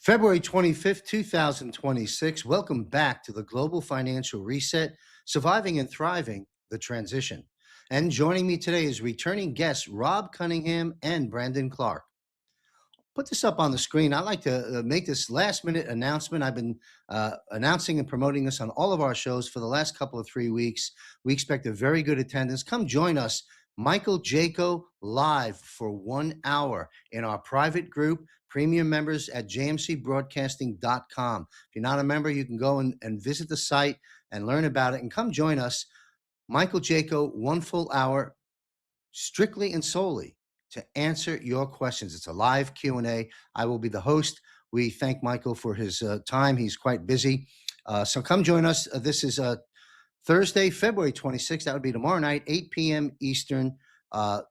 February 25th, 2026. Welcome back to the Global Financial Reset, Surviving and Thriving the Transition. And joining me today is returning guests Rob Cunningham and Brandon Clark. Put this up on the screen. I'd like to make this last minute announcement. I've been announcing and promoting this on all of our shows for the last couple of 3 weeks. We expect a very good attendance. Come join us, Michael Jaco, live for 1 hour in our private group, premium members at jmcbroadcasting.com. If you're not a member, you can go and visit the site and learn about it and come join us. Michael Jaco, 1 full hour, strictly and solely to answer your questions. It's a live Q&A. I will be the host. We thank Michael for his time. He's quite busy. So come join us. This is Thursday, February 26th. That would be tomorrow night, 8 p.m. Eastern.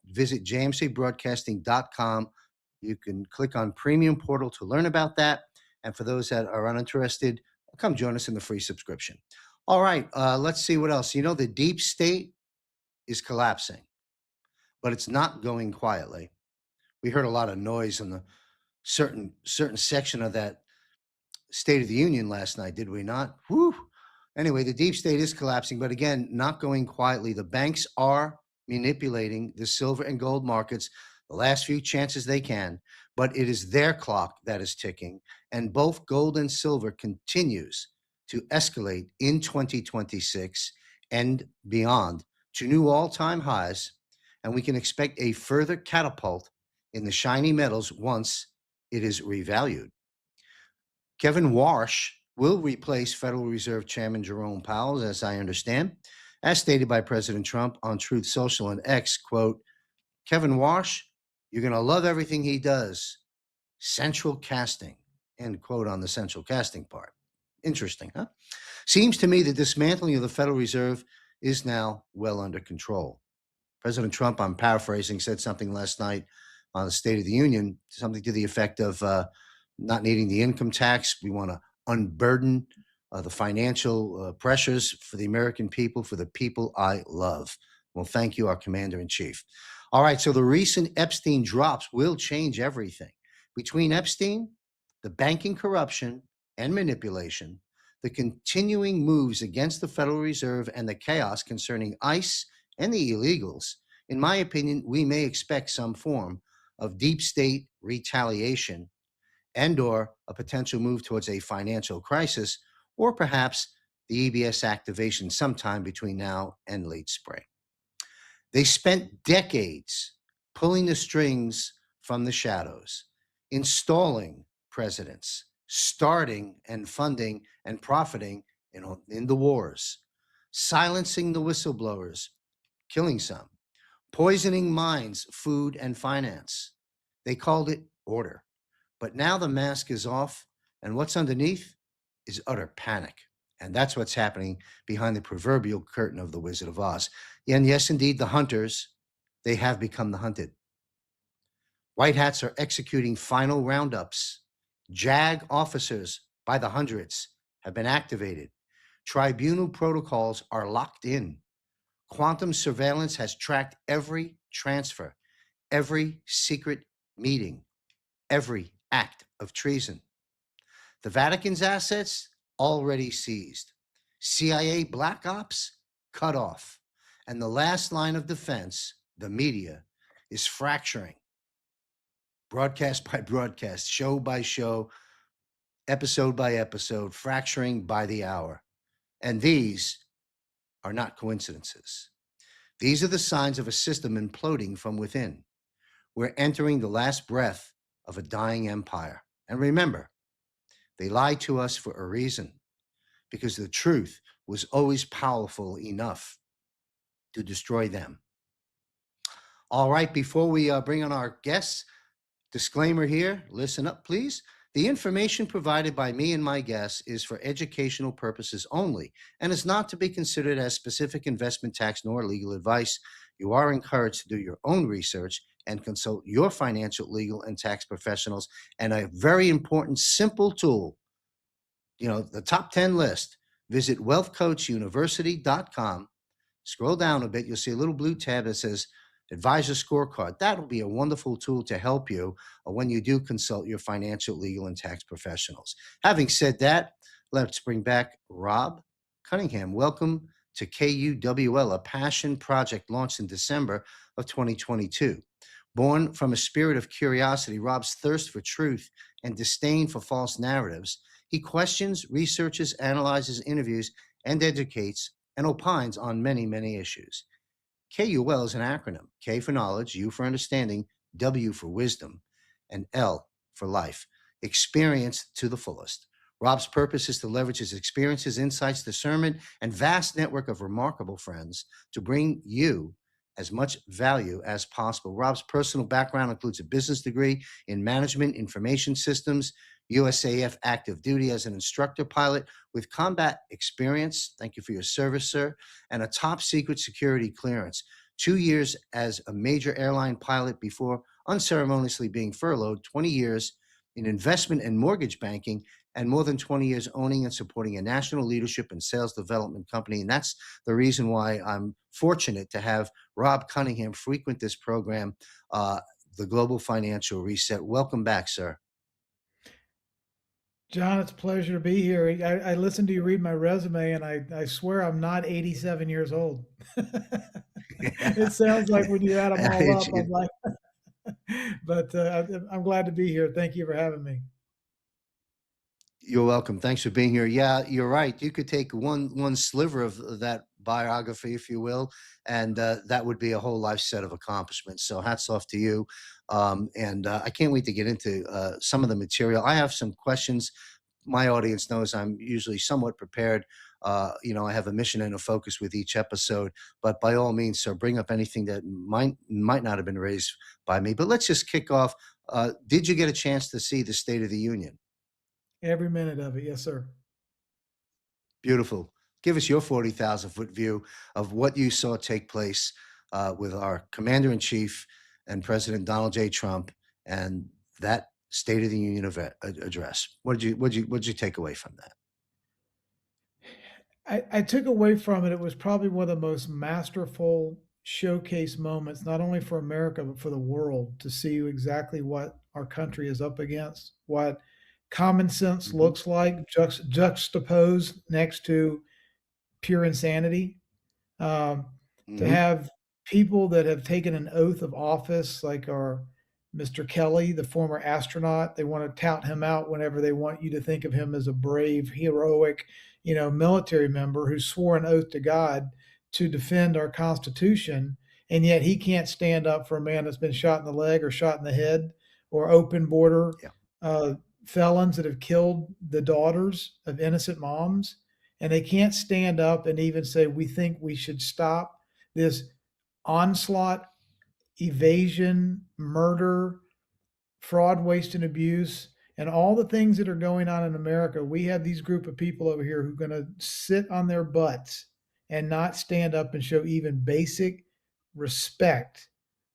Visit jmcbroadcasting.com. You can click on Premium Portal to learn about that. And for those that are uninterested, come join us in the free subscription. All right, let's see what else. You know, the deep state is collapsing, but it's not going quietly. We heard a lot of noise in the certain section of that State of the Union last night, did we not? Whew. Anyway, the deep state is collapsing, but again, not going quietly. The banks are manipulating the silver and gold markets the last few chances they can, but it is their clock that is ticking, and both gold and silver continues to escalate in 2026 and beyond to new all-time highs, and we can expect a further catapult in the shiny metals once it is revalued. Kevin Warsh will replace Federal Reserve Chairman Jerome Powell, as I understand, as stated by President Trump on Truth Social and X, quote, Kevin Warsh, you're going to love everything he does. Central casting, end quote on the central casting part. Interesting, huh? Seems to me the dismantling of the Federal Reserve is now well under control. President Trump, I'm paraphrasing, said something last night on the State of the Union, something to the effect of not needing the income tax. We want to unburden the financial pressures for the American people, for the people I love. Well, thank you, our Commander-in-Chief. All right, so the recent Epstein drops will change everything. Between Epstein, the banking corruption and manipulation, the continuing moves against the Federal Reserve, and the chaos concerning ICE and the illegals, in my opinion, we may expect some form of deep state retaliation and or a potential move towards a financial crisis, or perhaps the EBS activation sometime between now and late spring. They spent decades pulling the strings from the shadows, installing presidents, starting and funding and profiting in the wars, silencing the whistleblowers, killing some, poisoning minds, food, and finance. They called it order. But now the mask is off, and what's underneath is utter panic. And that's what's happening behind the proverbial curtain of the Wizard of Oz. And yes, indeed, the hunters, they have become the hunted. White hats are executing final roundups. JAG officers by the hundreds have been activated. Tribunal protocols are locked in. Quantum surveillance has tracked every transfer, every secret meeting, every act of treason. The Vatican's assets already seized. CIA black ops cut off. And the last line of defense, the media, is fracturing. Broadcast by broadcast, show by show, episode by episode, fracturing by the hour. And these are not coincidences. These are the signs of a system imploding from within. We're entering the last breath of a dying empire. And remember, they lied to us for a reason, because the truth was always powerful enough to destroy them. All right, before we bring on our guests, disclaimer here, listen up, please. The information provided by me and my guests is for educational purposes only and is not to be considered as specific investment, tax, nor legal advice. You are encouraged to do your own research and consult your financial, legal, and tax professionals. And a very important, simple tool, the top 10 list, visit wealthcoachuniversity.com. Scroll down a bit, you'll see a little blue tab that says advisor scorecard. That'll be a wonderful tool to help you when you do consult your financial, legal, and tax professionals. Having said that, let's bring back Rob Cunningham. Welcome to KUWL, a passion project launched in December of 2022. Born from a spirit of curiosity, Rob's thirst for truth and disdain for false narratives, he questions, researches, analyzes, interviews, and educates and opines on many, many issues. KUL is an acronym: K for knowledge, U for understanding, W for wisdom, and L for life. Experience to the fullest. Rob's purpose is to leverage his experiences, insights, discernment, and vast network of remarkable friends to bring you as much value as possible. Rob's personal background includes a business degree in management information systems, USAF active duty as an instructor pilot with combat experience. Thank you for your service, sir. And a top secret security clearance. 2 years as a major airline pilot before unceremoniously being furloughed, 20 years in investment and mortgage banking, and more than 20 years owning and supporting a national leadership and sales development company. And that's the reason why I'm fortunate to have Rob Cunningham frequent this program, the Global Financial Reset. Welcome back, sir. John, it's a pleasure to be here. I listened to you read my resume, and I swear I'm not 87 years old. It sounds like when you add them all up, I'm like, but I'm glad to be here. Thank you for having me. You're welcome. Thanks for being here. Yeah, you're right. You could take one sliver of that biography, if you will, and that would be a whole life set of accomplishments. So hats off to you. And I can't wait to get into some of the material. I have some questions. My audience knows I'm usually somewhat prepared. I have a mission and a focus with each episode, but by all means, sir, bring up anything that might not have been raised by me. But let's just kick off. Did you get a chance to see the State of the Union? Every minute of it, yes, sir. Beautiful. Give us your 40,000-foot view of what you saw take place with our Commander in Chief and President Donald J. Trump and that State of the Union address. What did you take away from that? I took away from it, it was probably one of the most masterful showcase moments, not only for America, but for the world, to see exactly what our country is up against, what common sense Hmm. looks like, juxtaposed next to pure insanity. Um, to Hmm. have people that have taken an oath of office, like our Mr. Kelly, the former astronaut, they want to tout him out whenever they want you to think of him as a brave, heroic, military member who swore an oath to God to defend our Constitution, and yet he can't stand up for a man that's been shot in the leg or shot in the head, or open border Yeah. uh, felons that have killed the daughters of innocent moms, and they can't stand up and even say, we think we should stop this onslaught, evasion, murder, fraud, waste, and abuse, and all the things that are going on in America. We have these group of people over here who are going to sit on their butts and not stand up and show even basic respect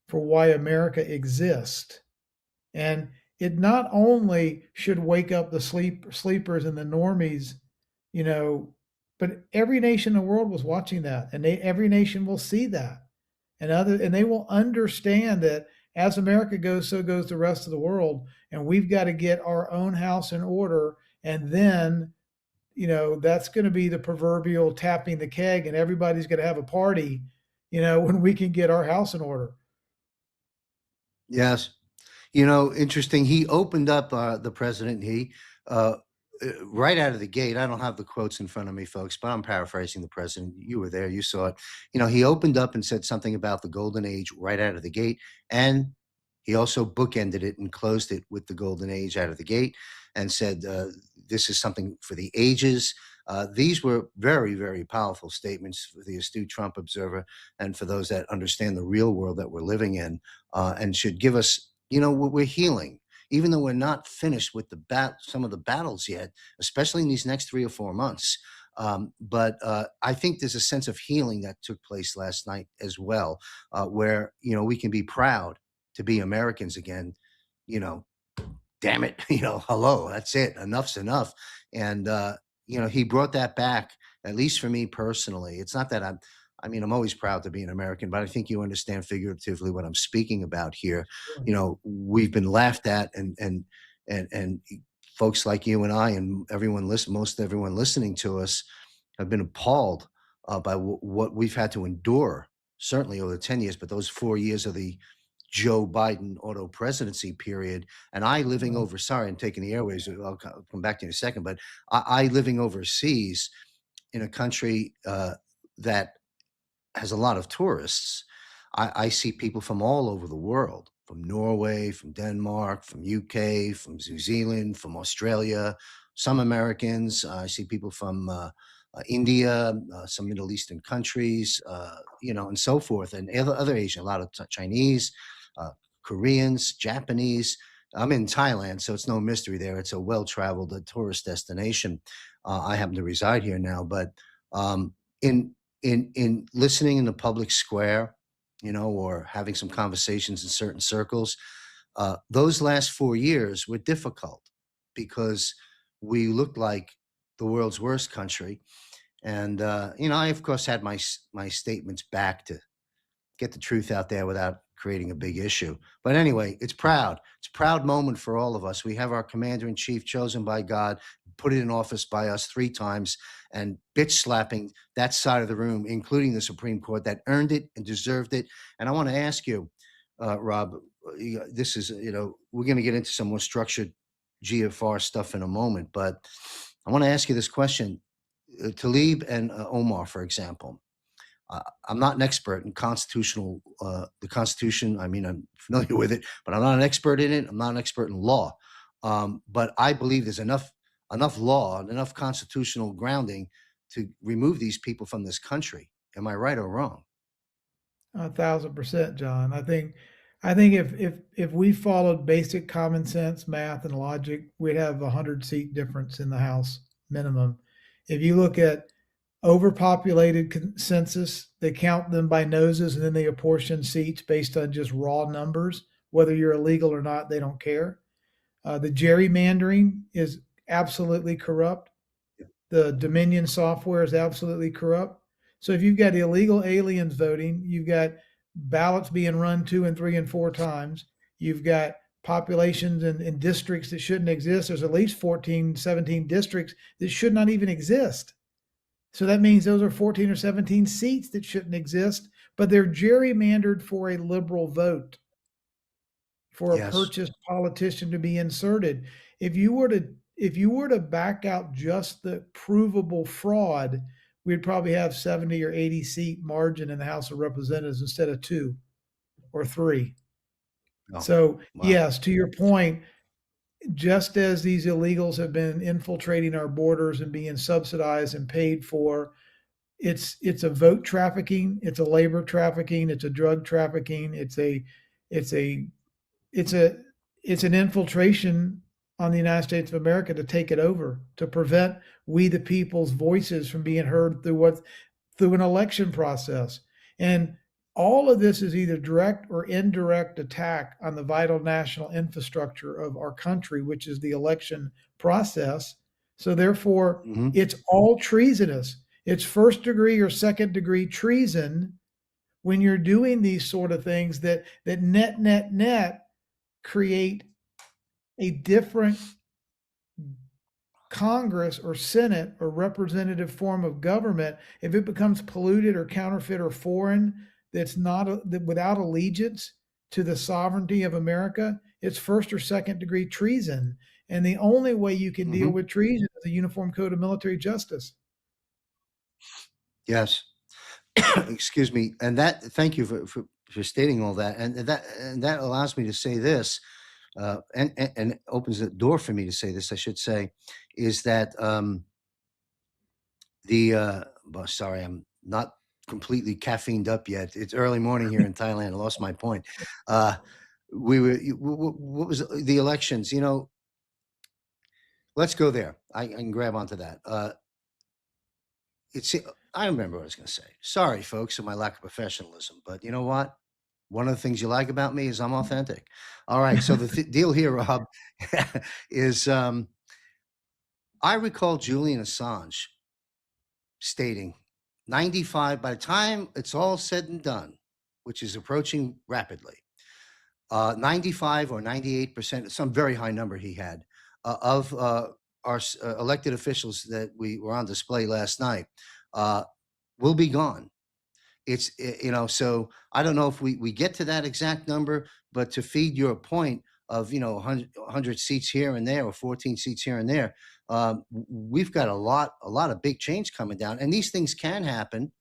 for why America exists. And it not only should wake up the sleepers and the normies, you know, but every nation in the world was watching that, and every nation will see that, and they will understand that as America goes, so goes the rest of the world, and we've got to get our own house in order, and then that's going to be the proverbial tapping the keg, and everybody's going to have a party, when we can get our house in order. Yes. Interesting. He opened up the president. Uh, right out of the gate. I don't have the quotes in front of me, folks, but I'm paraphrasing the president. You were there. You saw it. He opened up and said something about the golden age right out of the gate, and he also bookended it and closed it with the golden age out of the gate, and said this is something for the ages. These were very, very powerful statements for the astute Trump observer and for those that understand the real world that we're living in, and should give us, we're healing. Even though we're not finished with some of the battles yet, especially in these next 3 or 4 months. But I think there's a sense of healing that took place last night as well, where, we can be proud to be Americans again. You know, damn it, hello, that's it. Enough's enough. And he brought that back, at least for me personally. It's not that I mean, I'm always proud to be an American, but I think you understand figuratively what I'm speaking about here. Sure. You know, we've been laughed at, and folks like you and I and most everyone listening to us have been appalled by what we've had to endure, certainly over the 10 years, but those 4 years of the Joe Biden auto presidency period, and I living Right. over, sorry, I'm taking the airways. I'll come back to you in a second, but I living overseas in a country that has a lot of tourists. I see people from all over the world, from Norway, from Denmark, from UK, from New Zealand, from Australia, some Americans. I see people from India, some Middle Eastern countries, and so forth, and other Asian, a lot of Chinese, uh, Koreans, Japanese. I'm in Thailand, so it's no mystery there. It's a well-traveled tourist destination. I happen to reside here now, but um, in in listening in the public square, or having some conversations in certain circles, those last 4 years were difficult because we looked like the world's worst country. And I of course had my statements back to get the truth out there without creating a big issue. But anyway, it's proud. It's a proud moment for all of us. We have our commander in chief chosen by God, put in office by us 3 times, and bitch slapping that side of the room, including the Supreme Court, that earned it and deserved it. And I want to ask you, Rob, this is, we're going to get into some more structured GFR stuff in a moment, but I want to ask you this question. Talib and Omar, for example, I'm not an expert in the Constitution. I mean, I'm familiar with it, but I'm not an expert in it. I'm not an expert in law. But I believe there's enough law and enough constitutional grounding to remove these people from this country. Am I right or wrong? 1,000%, John. I think if we followed basic common sense, math, and logic, we'd have 100 seat difference in the House minimum. If you look at overpopulated census, they count them by noses and then they apportion seats based on just raw numbers. Whether you're illegal or not, they don't care. The gerrymandering is absolutely corrupt. The Dominion software is absolutely corrupt. So if you've got illegal aliens voting, you've got ballots being run 2 and 3 and 4 times, you've got populations in districts that shouldn't exist. There's at least 14, 17 districts that should not even exist. So that means those are 14 or 17 seats that shouldn't exist, but they're gerrymandered for a liberal vote, for a Yes. purchased politician to be inserted. If you were to back out just the provable fraud, we'd probably have 70 or 80 seat margin in the House of Representatives instead of 2 or 3. Oh, So, wow. yes, to your point, just as these illegals have been infiltrating our borders and being subsidized and paid for, it's a vote trafficking, it's a labor trafficking, it's a drug trafficking, it's a it's a it's an infiltration on the United States of America to take it over, to prevent we the people's voices from being heard through an election process. And all of this is either direct or indirect attack on the vital national infrastructure of our country, which is the election process. So therefore, Hmm. it's all treasonous. It's first degree or second degree treason when you're doing these sort of things that net create a different Congress or Senate or representative form of government. If it becomes polluted or counterfeit or foreign, that's not that without allegiance to the sovereignty of America, it's first or second degree treason. And the only way you can deal Hmm. with treason is a uniform code of military justice. Yes. Excuse me. And that, thank you for stating all that. And that allows me to say this, and opens the door for me to say this, I should say, is that well, sorry, I'm not completely caffeined up yet. It's early morning here in Thailand. I lost my point. Uh, what was the elections? Let's go there. I can grab onto that. It's, I remember what I was going to say. Sorry, folks, for my lack of professionalism, but you know what? One of the things you like about me is I'm authentic. All right. So the deal here, Rob, is I recall Julian Assange stating 95, by the time it's all said and done, which is approaching rapidly, 95 or 98%, some very high number he had, of our elected officials that we were on display last night uh, will be gone. So I don't know if we get to that exact number, but to feed your point of 100 seats here and there or 14 seats here and there, we've got a lot of big change coming down, and these things can happen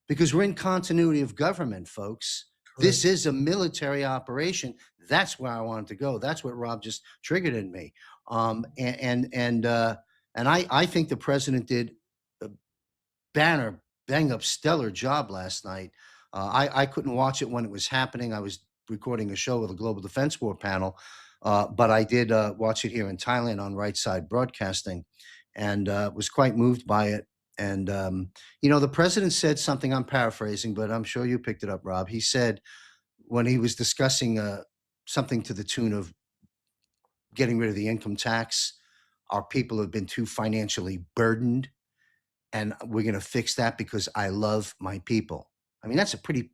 because we're in continuity of government, folks. This Correct. is a military operation. That's where I wanted to go. That's what Rob just triggered in me. And I think the president did a banner, bang up, stellar job last night. I couldn't watch it when it was happening. I was recording a show with a global defense war panel, but I did watch it here in Thailand on Right Side Broadcasting, and was quite moved by it. And the president said something. I'm paraphrasing, but I'm sure you picked it up, Rob. He said when he was discussing something to the tune of getting rid of the income tax, our people have been too financially burdened, and we're going to fix that because I love my people. I mean, that's a pretty,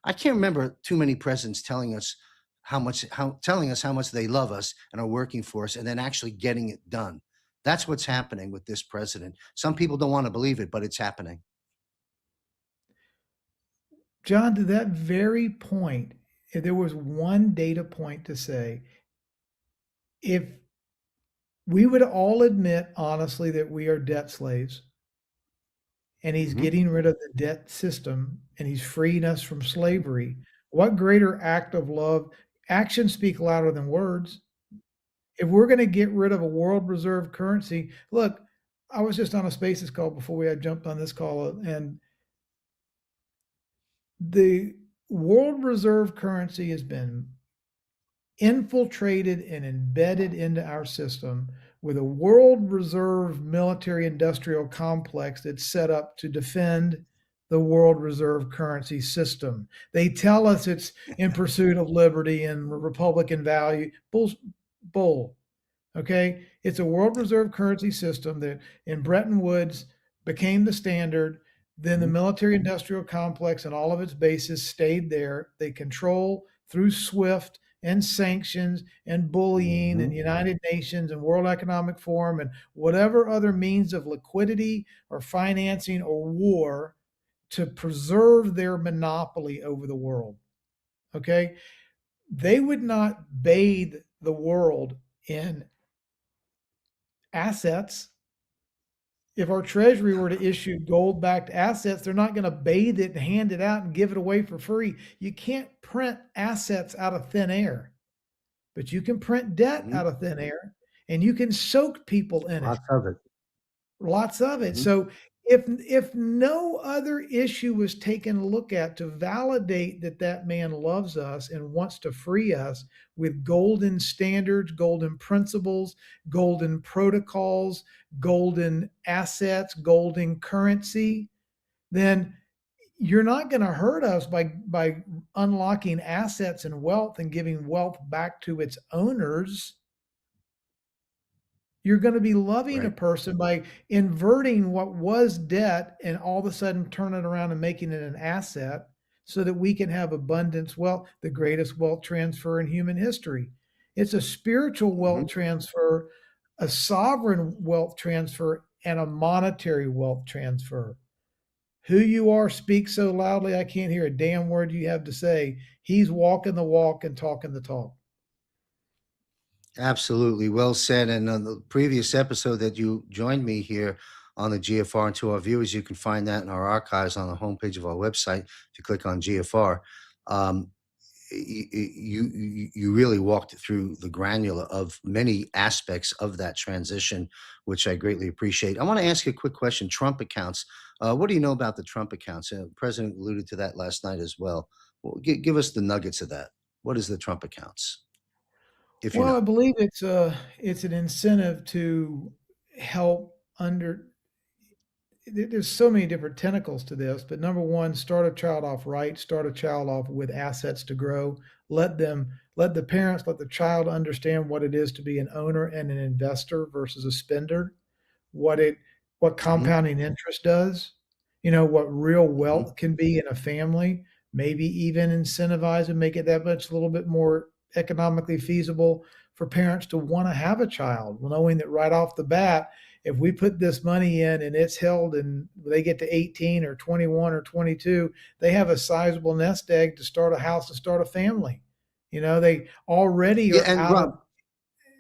I can't remember too many presidents telling us how much they love us and are working for us and then actually getting it done. That's what's happening with this president. Some people don't want to believe it, but it's happening. John, to that very point, if there was one data point to say, if we would all admit honestly that we are debt slaves, and he's Mhm. getting rid of the debt system and he's freeing us from slavery, what greater act of love? Actions speak louder than words. If we're going to get rid of a world reserve currency, look, I was just on a Spaces call before we had jumped on this call, and the world reserve currency has been infiltrated and embedded into our system with a world reserve military industrial complex that's set up to defend the world reserve currency system. They tell us it's in pursuit of liberty and Republican value. Bull. Okay. It's a world reserve currency system that in Bretton Woods became the standard. Then the Mhm. military industrial complex and all of its bases stayed there. They control through SWIFT and sanctions and bullying and Mhm. United Nations and World Economic Forum and whatever other means of liquidity or financing or war to preserve their monopoly over the world. Okay. They would not bathe the world in assets. If our treasury were to issue gold backed assets, they're not going to bathe it and hand it out and give it away for free. You can't print assets out of thin air, but you can print debt Mhm. out of thin air and you can soak people in it. Lots of it. Lots of it. Mhm. So if no other issue was taken a look at to validate that that man loves us and wants to free us with golden standards, golden principles, golden protocols, golden assets, golden currency, then you're not going to hurt us by unlocking assets and wealth and giving wealth back to its owners. You're going to be loving a Right. person by inverting what was debt and all of a sudden turning it around and making it an asset so that we can have abundance wealth, the greatest wealth transfer in human history. It's a spiritual wealth Mhm. transfer, a sovereign wealth transfer, and a monetary wealth transfer. Who you are speaks so loudly, I can't hear a damn word you have to say. He's walking the walk and talking the talk. Absolutely. Well said. And on the previous episode that you joined me here on the GFR, and to our viewers, you can find that in our archives on the homepage of our website. If you click on GFR, um, you really walked through the granular of many aspects of that transition, which I greatly appreciate. I want to ask you a quick question. Trump accounts. What do you know about the Trump accounts? The president alluded to that last night as well. Give us the nuggets of that. What is the Trump accounts, if you Well, I know? believe it's an incentive to help under there's so many different tentacles to this, but number one, start a child off right, start a child off with assets to grow. Let the parents, let the child understand what it is to be an owner and an investor versus a spender, what it what Mhm. compounding interest does. what real Hmm. wealth can be in a family, maybe even incentivize and make it that much a little bit more economically feasible for parents to want to have a child, knowing that right off the bat, if we put this money in and it's held and they get to 18 or 21 or 22, they have a sizable nest egg to start a house and start a family. They already Yeah, are and out of Rob,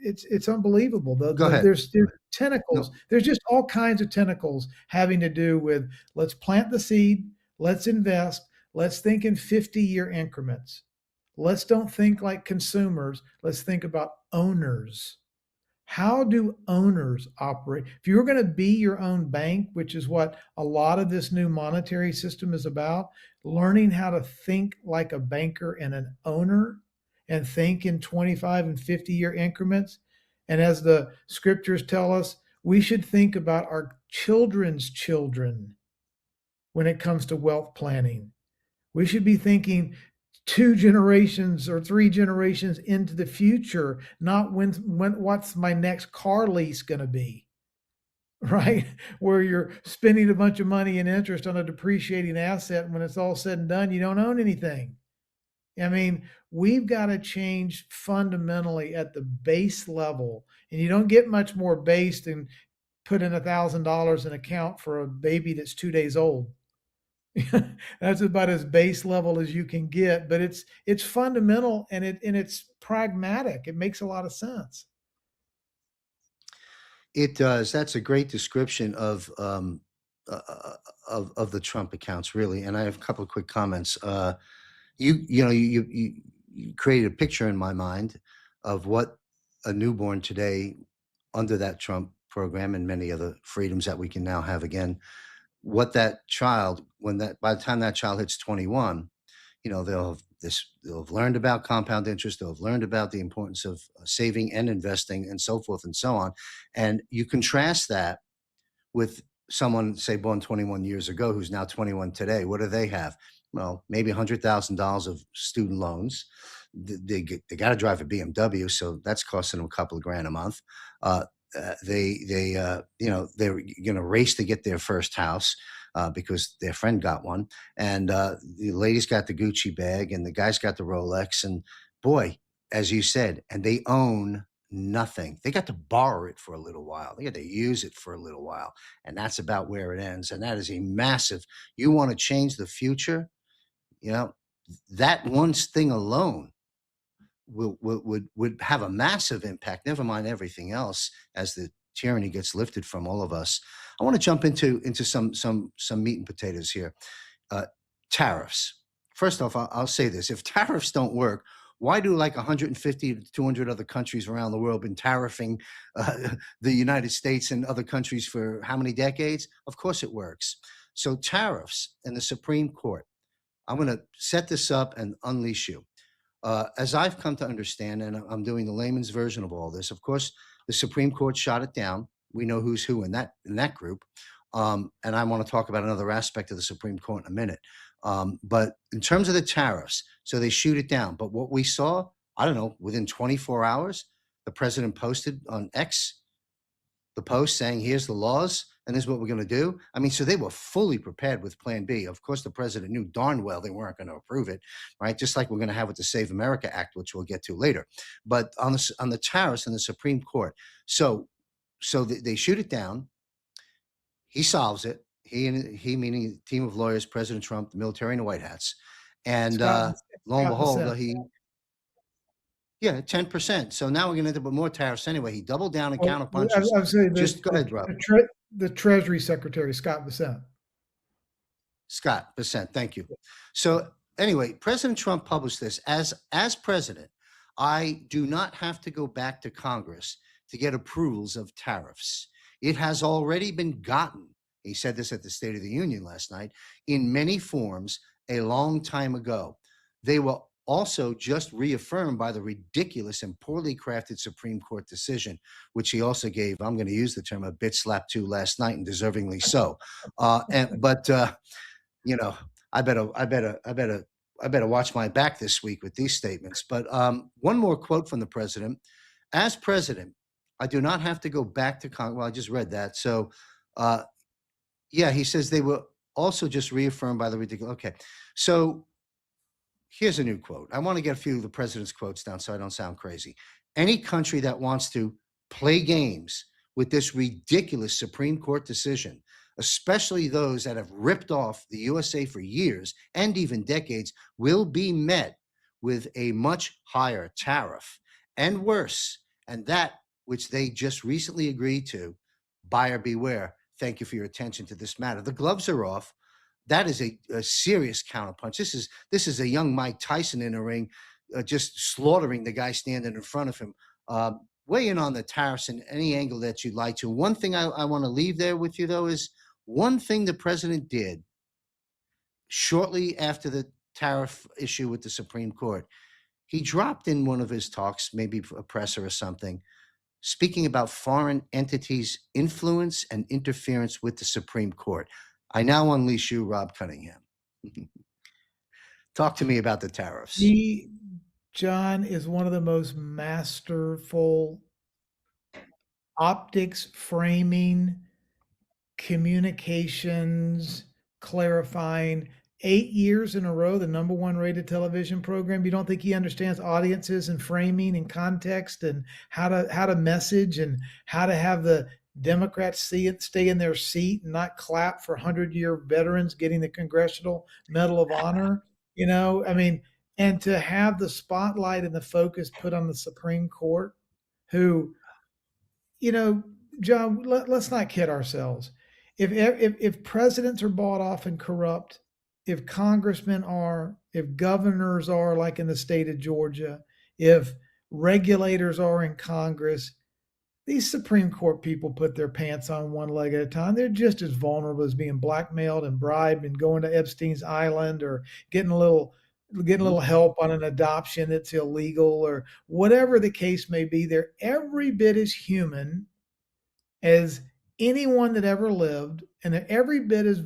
it's unbelievable. go ahead. There's tentacles. No, There's just all kinds of tentacles having to do with let's plant the seed, let's invest, let's think in 50-year increments. Let's don't think like consumers. Let's think about owners. How do owners operate? If you're going to be your own bank, which is what a lot of this new monetary system is about, learning how to think like a banker and an owner and think in 25 and 50-year increments. And as the scriptures tell us, we should think about our children's children when it comes to wealth planning. We should be thinking 2 generations or 3 generations into the future, not when what's my next car lease going to be, right? Where you're spending a bunch of money in interest on a depreciating asset. And when it's all said and done, you don't own anything. I mean, we've got to change fundamentally at the base level. And you don't get much more base than put in $1,000 in account for a baby that's 2 days old. That's about as base level as you can get, but it's fundamental and it's pragmatic. It makes a lot of sense. it does. That's a great description of the Trump accounts, really. And I have a couple of quick comments. You created a picture in my mind of what a newborn today under that Trump program and many other freedoms that we can now have again, what that child, when that by the time that child hits 21, they'll have learned about compound interest, they'll have learned about the importance of saving and investing and so forth and so on. And you contrast that with someone, say, born 21 years ago, who's now 21 today. What do they have? Well, maybe $100,000 of student loans. They got to drive a BMW, so that's costing them a couple of grand a month. Uh, they're going to race to get their first house because their friend got one, and the lady's got the Gucci bag, and the guy's got the Rolex, and boy, as you said, and they own nothing. They got to borrow it for a little while. They got to use it for a little while. And that's about where it ends. And that is a massive, you want to change the future, you know, that one thing alone would have a massive impact, never mind everything else as the tyranny gets lifted from all of us. I want to jump into some meat and potatoes here. Uh, Tariffs. First off, I'll say this: if tariffs don't work, why do like 150 to 200 other countries around the world been tariffing the United States and other countries for how many decades? Of course, it works. So tariffs and the Supreme Court. I'm going to set this up and unleash you. As I've come to understand, and I'm doing the layman's version of all this, of course, the Supreme Court shot it down. We know who's who in that group, and I want to talk about another aspect of the Supreme Court in a minute. But in terms of the tariffs, so they shoot it down. But what we saw, I don't know, within 24 hours, the president posted on X the post saying, here's the laws and this is what we're going to do. I mean, so they were fully prepared with plan B. Of course, the president knew darn well they weren't going to approve it, right? Just like we're going to have with the Save America Act, which we'll get to later. But on the tariffs in the Supreme Court, so they shoot it down. He solves it. He meaning a team of lawyers, President Trump, the military, and the White Hats. And Scott lo and Scott behold, Bessent. he yeah, 10%. So now we're going to end up with more tariffs anyway. He doubled down and Well, counterpunches. I'd say Just go ahead, Rob. the Treasury Secretary Scott Bessent. Scott Bessent, thank you. So anyway, President Trump published this as president. I do not have to go back to Congress to get approvals of tariffs. It has already been gotten. He said this at the State of the Union last night in many forms a long time ago. They were also just reaffirmed by the ridiculous and poorly crafted Supreme Court decision, which he also gave, I'm going to use the term, a bit slap to last night, and deservingly so. But you know, I better watch my back this week with these statements. But one more quote from the president: "As president, I do not have to go back to Congress." Well, I just read that. So, yeah, he says they were also just reaffirmed by the ridiculous. Okay, so here's a new quote. I want to get a few of the president's quotes down so I don't sound crazy. Any country that wants to play games with this ridiculous Supreme Court decision, especially those that have ripped off the USA for years and even decades, will be met with a much higher tariff and worse. And that which they just recently agreed to, buyer beware. Thank you for your attention to this matter. The gloves are off. That is a serious counterpunch. This is a young Mike Tyson in a ring, just slaughtering the guy standing in front of him. Weigh in on the tariffs in any angle that you'd like to. One thing I want to leave there with you, though, is one thing the president did shortly after the tariff issue with the Supreme Court. He dropped in one of his talks, maybe a presser or something, speaking about foreign entities' influence and interference with the Supreme Court. I now unleash you, Rob Cunningham. Talk to me about the tariffs. He, John, is one of the most masterful optics framing, communications, clarifying. 8 years in a row, the number one rated television program. You don't think he understands audiences and framing and context and how to message and how to have the Democrats see it, stay in their seat and not clap for 100-year veterans getting the Congressional Medal of Honor? I mean, and to have the spotlight and the focus put on the Supreme Court, who, you know, John, let's not kid ourselves. If presidents are bought off and corrupt, if congressmen are, if governors are, like in the state of Georgia, if regulators are in Congress, these Supreme Court people put their pants on one leg at a time. They're just as vulnerable as being blackmailed and bribed and going to Epstein's Island or getting a little help on an adoption that's illegal or whatever the case may be. They're every bit as human as anyone that ever lived, and they're every bit as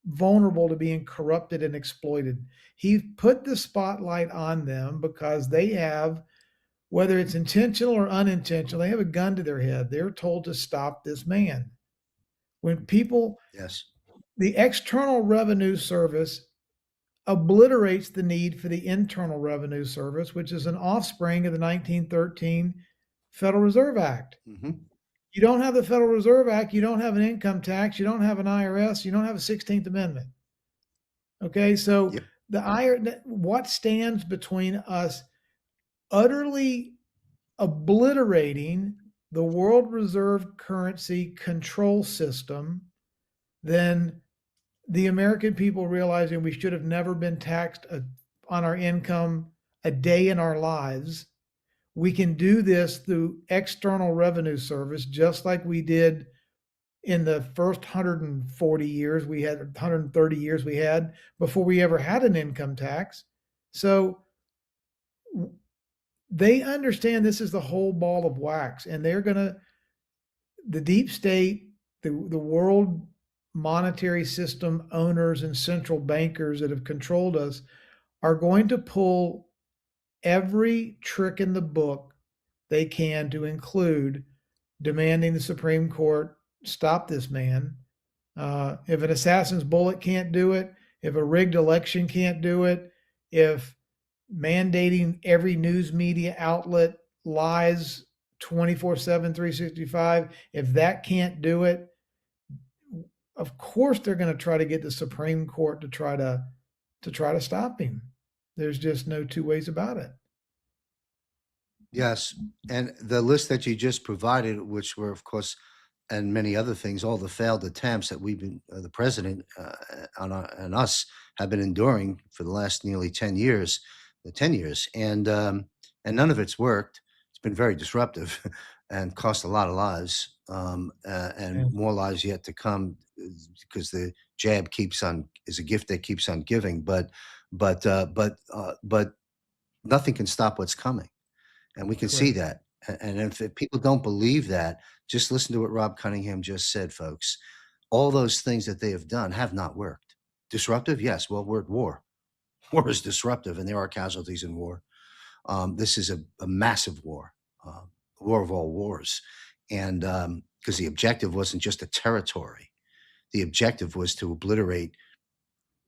vulnerable to being corrupted and exploited. He put the spotlight on them because they have, whether it's intentional or unintentional, they have a gun to their head. They're told to stop this man. When people, Yes. the External Revenue Service obliterates the need for the Internal Revenue Service, which is an offspring of the 1913 Federal Reserve Act. Mm-hmm. You don't have the Federal Reserve Act, you don't have an income tax, you don't have an IRS, you don't have a 16th Amendment. Okay, so Yep. what stands between us utterly obliterating the world reserve currency control system than the American people realizing we should have never been taxed on our income a day in our lives? We can do this through External Revenue Service, just like we did in the first 140 years we had, 130 years we had before we ever had an income tax. So they understand this is the whole ball of wax, and the deep state, the world monetary system owners and central bankers that have controlled us are going to pull every trick in the book they can to include demanding the Supreme Court stop this man. If an assassin's bullet can't do it, if a rigged election can't do it, if mandating every news media outlet lies 24/7, 365, if that can't do it, of course they're going to try to get the Supreme Court to try to stop him. There's just no two ways about it. Yes. And the list that you just provided, which were, of course, and many other things, all the failed attempts that we've been, the president and us have been enduring for the last nearly 10 years, and none of it's worked. It's been very disruptive and cost a lot of lives, and Yeah. more lives yet to come, because the jab is a gift that keeps on giving. But nothing can stop what's coming, and we can see Correct. that. And if people don't believe that, just listen to what Rob Cunningham just said, folks. All those things that they have done have not worked. Disruptive, yes. Well, we're at war. War is disruptive, and there are casualties in war. This is a massive war, war of all wars, and because the objective wasn't just a territory. The objective was to obliterate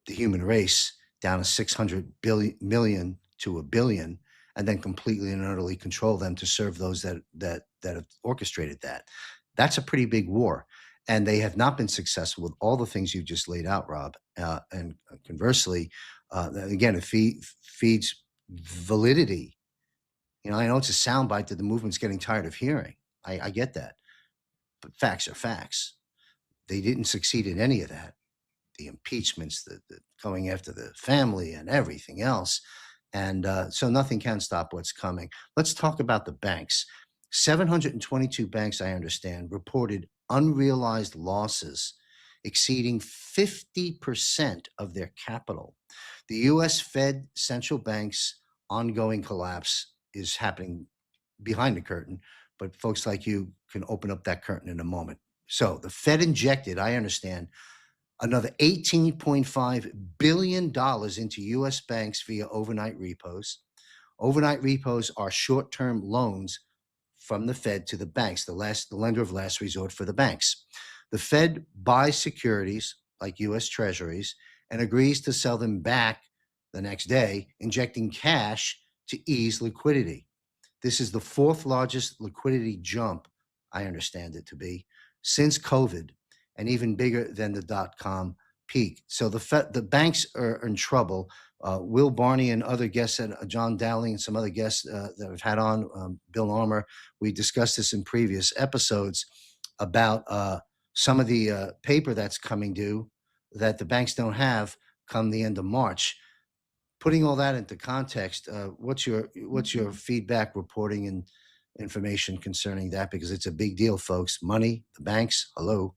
the human race down to 600 million to a billion, and then completely and utterly control them to serve those that have orchestrated that. That's a pretty big war, and they have not been successful with all the things you just laid out, Rob. And conversely, again, it feeds validity. I know it's a soundbite that the movement's getting tired of hearing. I get that, but facts are facts. They didn't succeed in any of that. The impeachments, the going after the family and everything else. And so nothing can stop what's coming. Let's talk about the banks. 722 banks, I understand, reported unrealized losses exceeding 50% of their capital. The US Fed central bank's ongoing collapse is happening behind the curtain, but folks like you can open up that curtain in a moment. So the Fed injected, I understand, another $18.5 billion into US banks via overnight repos. Overnight repos are short-term loans from the Fed to the banks, the lender of last resort for the banks. The Fed buys securities like US Treasuries and agrees to sell them back the next day, injecting cash to ease liquidity. This is the fourth largest liquidity jump, I understand it to be, since COVID, and even bigger than the dot-com peak. So the banks are in trouble. Will Barney and other guests, John Dowling and some other guests that I've had on, Bill Armour, we discussed this in previous episodes about some of the paper that's coming due that the banks don't have come the end of March. Putting all that into context, what's your feedback, reporting, and information concerning that? Because it's a big deal, folks. Money, the banks, hello.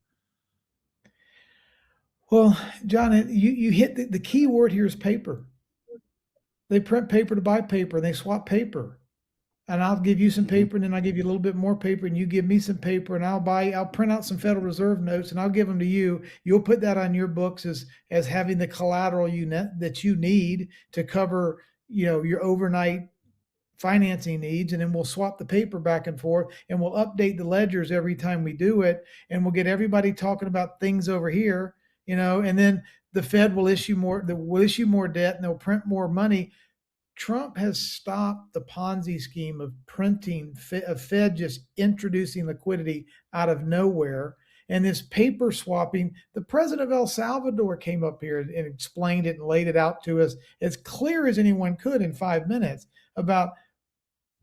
Well, John, you hit the key word here is paper. They print paper to buy paper, and they swap paper. And I'll give you some Mhm. paper, and then I'll give you a little bit more paper, and you give me some paper, and I'll print out some Federal Reserve notes, and I'll give them to you. You'll put that on your books as having the collateral that you need to cover, your overnight financing needs, and then we'll swap the paper back and forth, and we'll update the ledgers every time we do it, and we'll get everybody talking about things over here, and then the Fed will issue more debt, and they'll print more money. Trump has stopped the Ponzi scheme of printing, of Fed just introducing liquidity out of nowhere. And this paper swapping, the president of El Salvador came up here and explained it and laid it out to us as clear as anyone could in 5 minutes about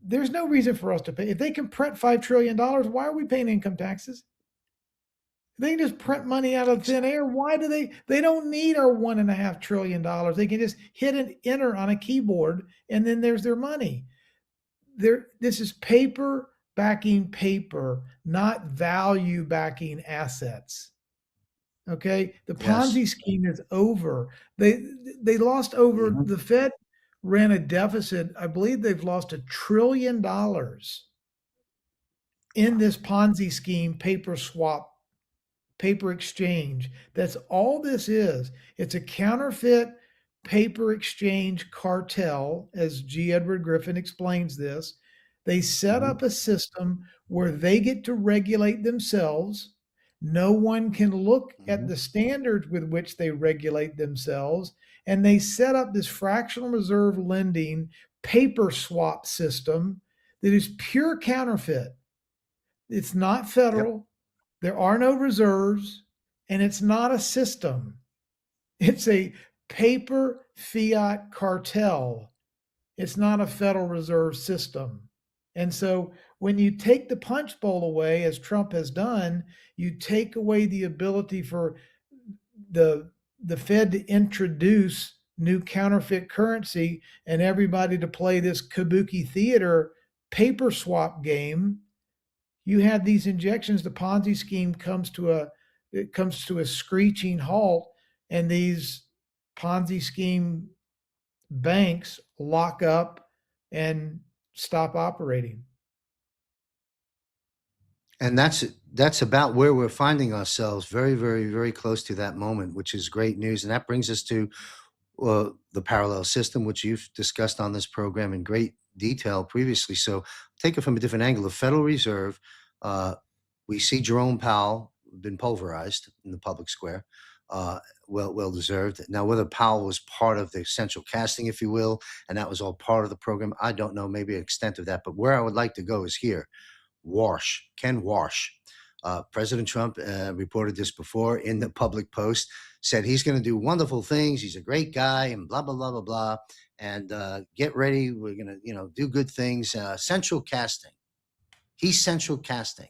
there's no reason for us to pay. If they can print $5 trillion, why are we paying income taxes? They can just print money out of thin air. Why do they don't need our $1.5 trillion. They can just hit an enter on a keyboard and then there's their money. This is paper backing paper, not value backing assets. Okay. The Yes. Ponzi scheme is over. They lost over Mhm. the Fed ran a deficit. I believe they've lost $1 trillion in this Ponzi scheme paper swap paper exchange. That's all this is. It's a counterfeit paper exchange cartel, as G. Edward Griffin explains this. They set Mhm. up a system where they get to regulate themselves. No one can look at Mhm. the standards with which they regulate themselves. And they set up this fractional reserve lending paper swap system that is pure counterfeit. It's not Yep. federal. There are no reserves, and it's not a system. It's a paper fiat cartel. It's not a Federal Reserve system. And so when you take the punch bowl away, as Trump has done, you take away the ability for the the Fed to introduce new counterfeit currency and everybody to play this kabuki theater paper swap game. You have these injections, the Ponzi scheme comes to a screeching halt, and these Ponzi scheme banks lock up and stop operating. And that's about where we're finding ourselves, very, very, very close to that moment, which is great news. And that brings us to the parallel system, which you've discussed on this program in great detail previously. So take it from a different angle. The Federal Reserve, we see Jerome Powell been pulverized in the public square. Uh, well deserved. Now, whether Powell was part of the central casting, if you will, and that was all part of the program, I don't know. Maybe an extent of that. But where I would like to go is here. Warsh, Ken Warsh. President Trump reported this before in the public post, said he's going to do wonderful things. He's a great guy and blah, blah, blah, blah, blah. And get ready. We're going to, do good things. Central casting. He's central casting.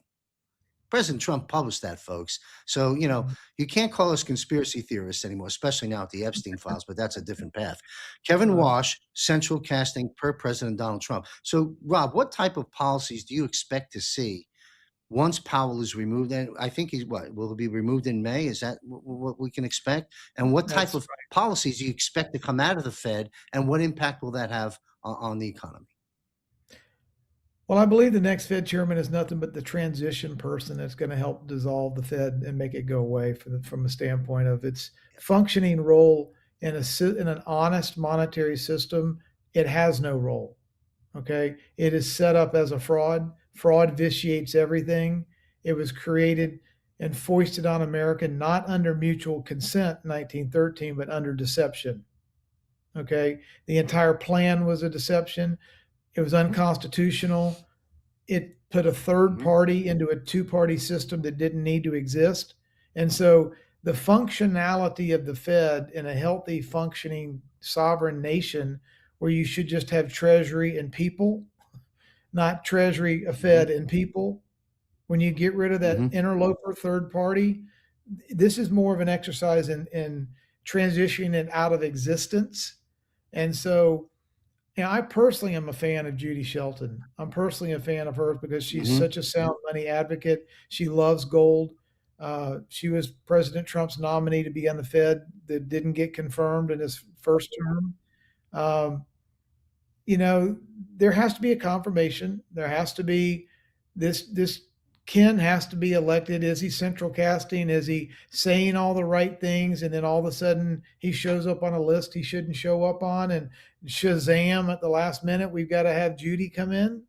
President Trump published that, folks. So, you can't call us conspiracy theorists anymore, especially now with the Epstein files, but that's a different path. Kevin Right. Walsh, central casting per President Donald Trump. So, Rob, what type of policies do you expect to see once Powell is removed? And I think will it be removed in May? Is that what we can expect? And what type That's of policies do you expect to come out of the Fed, and what impact will that have on the economy? Well, I believe the next Fed chairman is nothing but the transition person that's going to help dissolve the Fed and make it go away from a standpoint of its functioning role in an honest monetary system. It has no role. Okay. It is set up as a fraud. Fraud vitiates everything. It was created and foisted on America not under mutual consent in 1913, but under deception. Okay. The entire plan was a deception. It was unconstitutional. It put a third party into a two-party system that didn't need to exist. And so the functionality of the Fed in a healthy, functioning, sovereign nation where you should just have treasury and people, not treasury, a Fed, and people. When you get rid of that interloper third party, this is more of an exercise in transitioning it out of existence. And so, I personally am a fan of Judy Shelton. I'm personally a fan of hers because she's such a sound money advocate. She loves gold. She was President Trump's nominee to be on the Fed that didn't get confirmed in his first term. Um, there has to be a confirmation. There has to be this Ken has to be elected. Is he central casting? Is he saying all the right things? And then all of a sudden he shows up on a list he shouldn't show up on, and Shazam at the last minute, we've got to have Judy come in.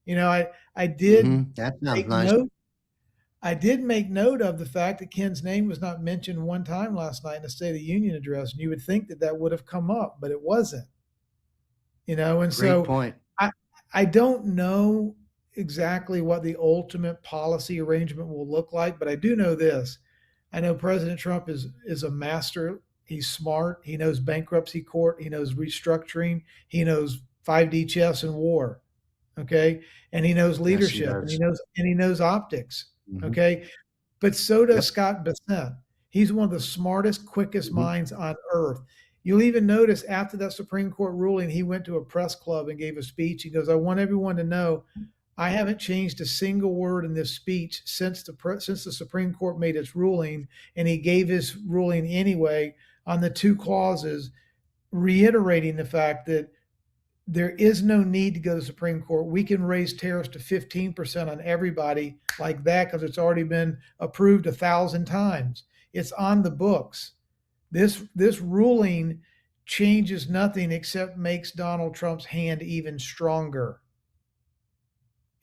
I did That sounds make nice. note. I did make note of the fact that Ken's name was not mentioned one time last night in the State of the Union address. And you would think that would have come up, but it wasn't. And Great so point. I don't know exactly what the ultimate policy arrangement will look like, but I do know this. I know President Trump is a master. He's smart. He knows bankruptcy court. He knows restructuring. He knows 5D chess and war. Okay. And he knows Yes, he leadership, and does. he knows optics. Mhm. Okay. But so does Yep. Scott Bessent. He's one of the smartest, quickest Mhm. minds on earth. You'll even notice after that Supreme Court ruling, he went to a press club and gave a speech. He goes, I want everyone to know I haven't changed a single word in this speech since the Supreme Court made its ruling, and he gave his ruling anyway on the two clauses, reiterating the fact that there is no need to go to the Supreme Court. We can raise tariffs to 15% on everybody like that because it's already been approved 1,000 times. It's on the books. This ruling changes nothing except makes Donald Trump's hand even stronger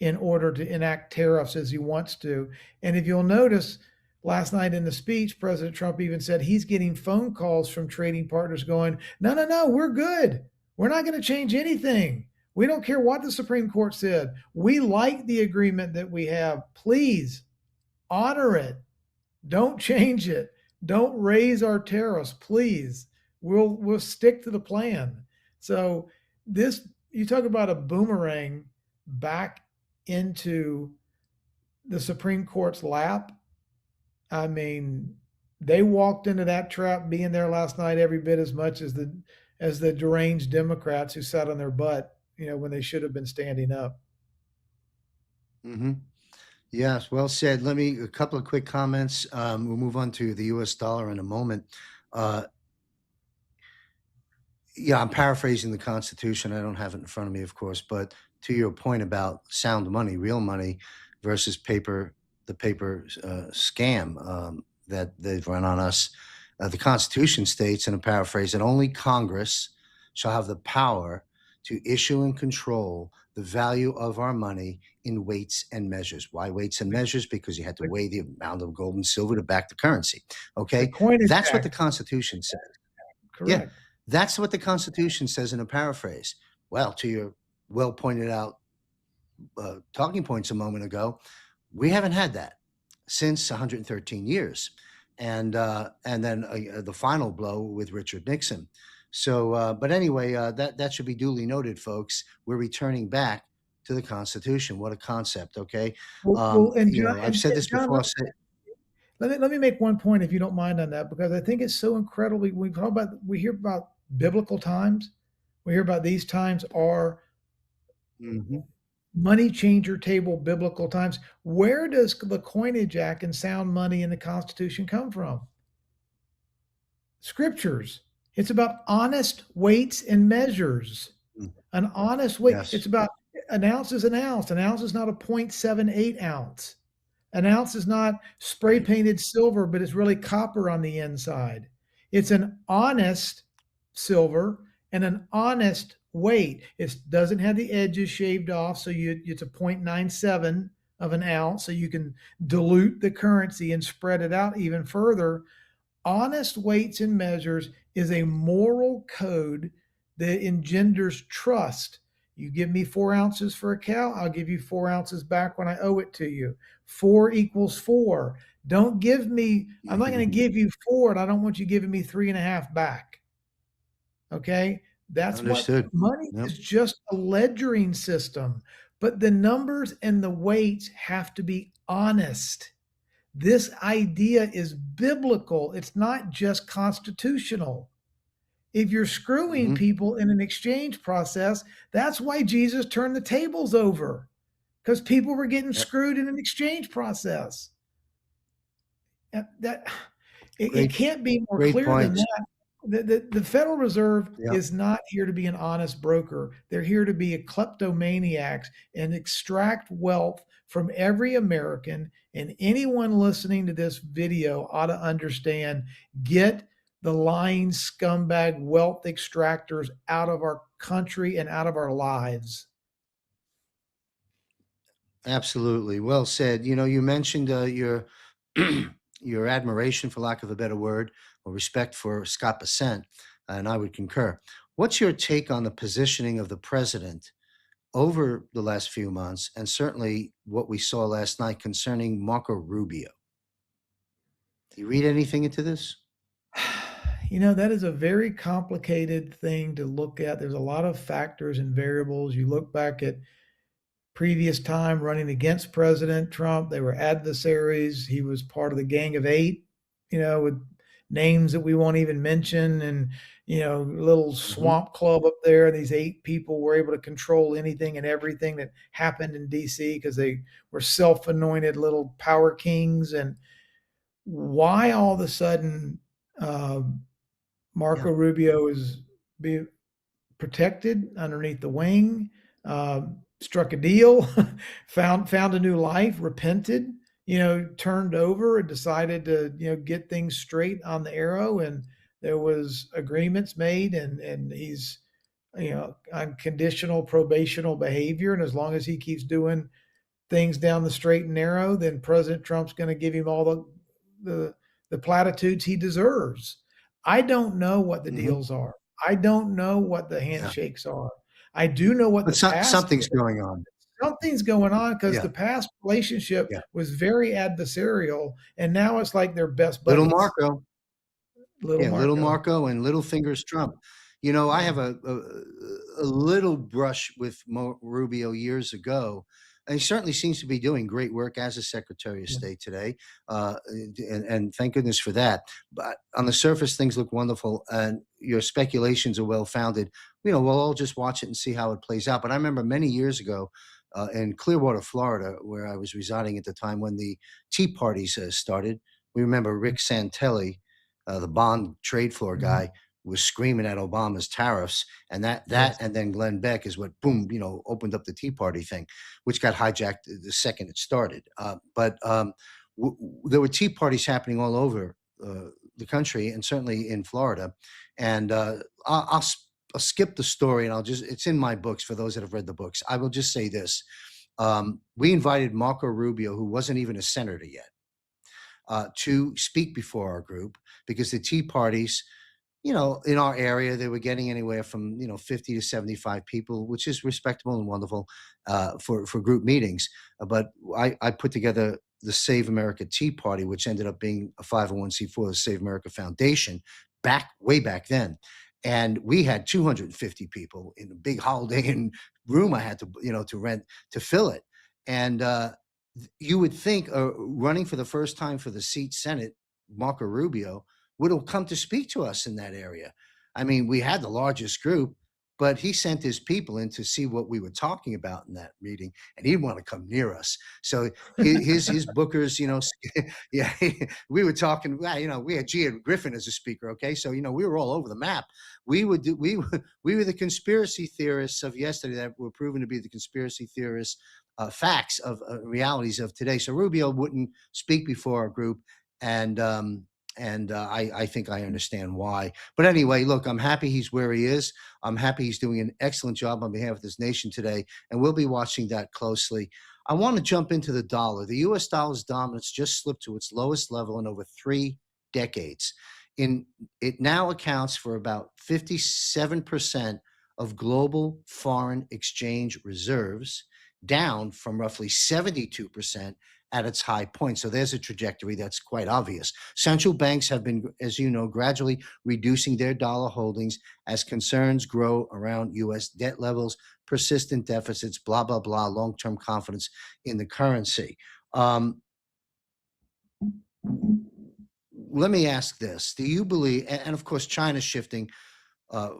in order to enact tariffs as he wants to. And if you'll notice, last night in the speech, President Trump even said he's getting phone calls from trading partners going, no, we're good. We're not going to change anything. We don't care what the Supreme Court said. We like the agreement that we have. Please honor it. Don't change it. Don't raise our tariffs, please. We'll stick to the plan. So you talk about a boomerang back into the Supreme Court's lap. I mean, they walked into that trap being there last night every bit as much as the deranged Democrats who sat on their butt, when they should have been standing up. hmm Yes, well said. A couple of quick comments. We'll move on to the U.S. dollar in a moment. Uh, yeah, I'm paraphrasing the Constitution. I don't have it in front of me, of course, but to your point about sound money, real money versus the paper scam that they've run on us, the Constitution states, in a paraphrase, that only Congress shall have the power to issue and control the value of our money in weights and measures. Why weights and measures? Because you had to The, weigh the amount of gold and silver to back the currency. the Okay. Coinage That's what the Act, Constitution says. Yeah. correct. That's what the Constitution says in a paraphrase. Well, to your well pointed out talking points a moment ago, we haven't had that since 113 years, and then the final blow with Richard Nixon. So, but anyway, that should be duly noted, folks. We're returning back to the Constitution. What a concept! Okay, Well, and you John, know, I've said this John, before. I'll say, let me make one point, if you don't mind, on that, because I think it's so incredibly. We hear about biblical times. We hear about these times are mhm, money changer table biblical times. Where does the Coinage Act and sound money in the Constitution come from? Scriptures. It's about honest weights and measures. mm, An honest weight. yes, It's about an ounce is an ounce. An ounce is not a 0.78 ounce. An ounce is not spray right, painted silver, but it's really copper on the inside. It's an honest silver and an honest weight. It doesn't have the edges shaved off, so it's a 0.97 of an ounce, so you can dilute the currency and spread it out even further. Honest weights and measures is a moral code that engenders trust. You give me 4 ounces for a cow, I'll give you 4 ounces back when I owe it to you. 4 equals 4. Don't give me, I'm not going to give you 4, and I don't want you giving me 3.5 back. Okay. That's what understood. money Yep. is, just a ledgering system. But the numbers and the weights have to be honest. This idea is biblical. It's not just constitutional. If you're screwing Hmm. people in an exchange process, that's why Jesus turned the tables over, because people were getting Yep. screwed in an exchange process. That it Great, can't be more great clear than points. that. The Federal Reserve Yeah. is not here to be an honest broker. They're here to be a kleptomaniacs and extract wealth from every American. And anyone listening to this video ought to understand, get the lying scumbag wealth extractors out of our country and out of our lives. Absolutely. Well said. You know, you mentioned your your admiration, for lack of a better word, or respect for Scott Bessent, and I would concur. What's your take on the positioning of the president over the last few months, and certainly what we saw last night concerning Marco Rubio? Do you read anything into this? That is a very complicated thing to look at. There's a lot of factors and variables. You look back at previous time running against President Trump. They were adversaries. He was part of the Gang of Eight, with names that we won't even mention, and a little Hmm. swamp club up there. These 8 people were able to control anything and everything that happened in DC because they were self-anointed little power kings. And why all of a sudden uh, Yeah. Marco Rubio is being protected underneath the wing, uh, struck a deal, found a new life, repented, turned over and decided to get things straight on the arrow, and there was agreements made, and he's on conditional probational behavior, and as long as he keeps doing things down the straight and narrow, then President Trump's going to give him all the the platitudes he deserves. I don't know what the Hmm. deals are. I don't know what the Yeah. handshakes are. I do know what But the past is. something's going on. Something's going on because Yeah. the past relationship Yeah. was very adversarial, and now it's like they're best Little buddies. Marco. Little Yeah, little Marco. Marco and little fingers Trump. You know, I Yeah. have a little brush with Rubio years ago, and he certainly seems to be doing great work as a Secretary of Yeah. State today, and thank goodness for that. But on the surface, things look wonderful, and your speculations are well founded. You know, we'll all just watch it and see how it plays out. But I remember many years ago in Clearwater, Florida, where I was residing at the time when the Tea Parties started. We remember Rick Santelli, the bond trade floor Mhm. guy, was screaming at Obama's tariffs, and that Yes. and then Glenn Beck is what boom, opened up the Tea Party thing, which got hijacked the second it started. But there were Tea Parties happening all over the country, and certainly in Florida. And I'll I'll skip the story and it's in my books for those that have read the books. I will just say this. We invited Marco Rubio, who wasn't even a senator yet, to speak before our group because the Tea Parties, in our area, they were getting anywhere from 50 to 75 people, which is respectable and wonderful for group meetings. But I put together the Save America Tea Party, which ended up being a 501c4, the Save America Foundation, way back then. And we had 250 people in a big Holiday Inn room. I had to rent to fill it. And you would think running for the first time for the seat Senate, Marco Rubio would have come to speak to us in that area. I mean, we had the largest group, but he sent his people in to see what we were talking about in that meeting, and he didn't want to come near us. So his bookers, yeah, we were talking. We had Gia Griffin as a speaker. Okay, so we were all over the map. We were the conspiracy theorists of yesterday that were proven to be the conspiracy theorists. Facts of realities of today. So Rubio wouldn't speak before our group, and I think I understand why. But anyway, look, I'm happy he's where he is. I'm happy he's doing an excellent job on behalf of this nation today, and we'll be watching that closely. I want to jump into the dollar. The U.S. dollar's dominance just slipped to its lowest level in over 3 decades. It now accounts for about 57% of global foreign exchange reserves, down from roughly 72% at its high point. So there's a trajectory that's quite obvious. Central banks have been, as you know, gradually reducing their dollar holdings as concerns grow around U.S. debt levels, persistent deficits, blah, blah, blah, long-term confidence in the currency. Let me ask this. Do you believe, and of course, China's shifting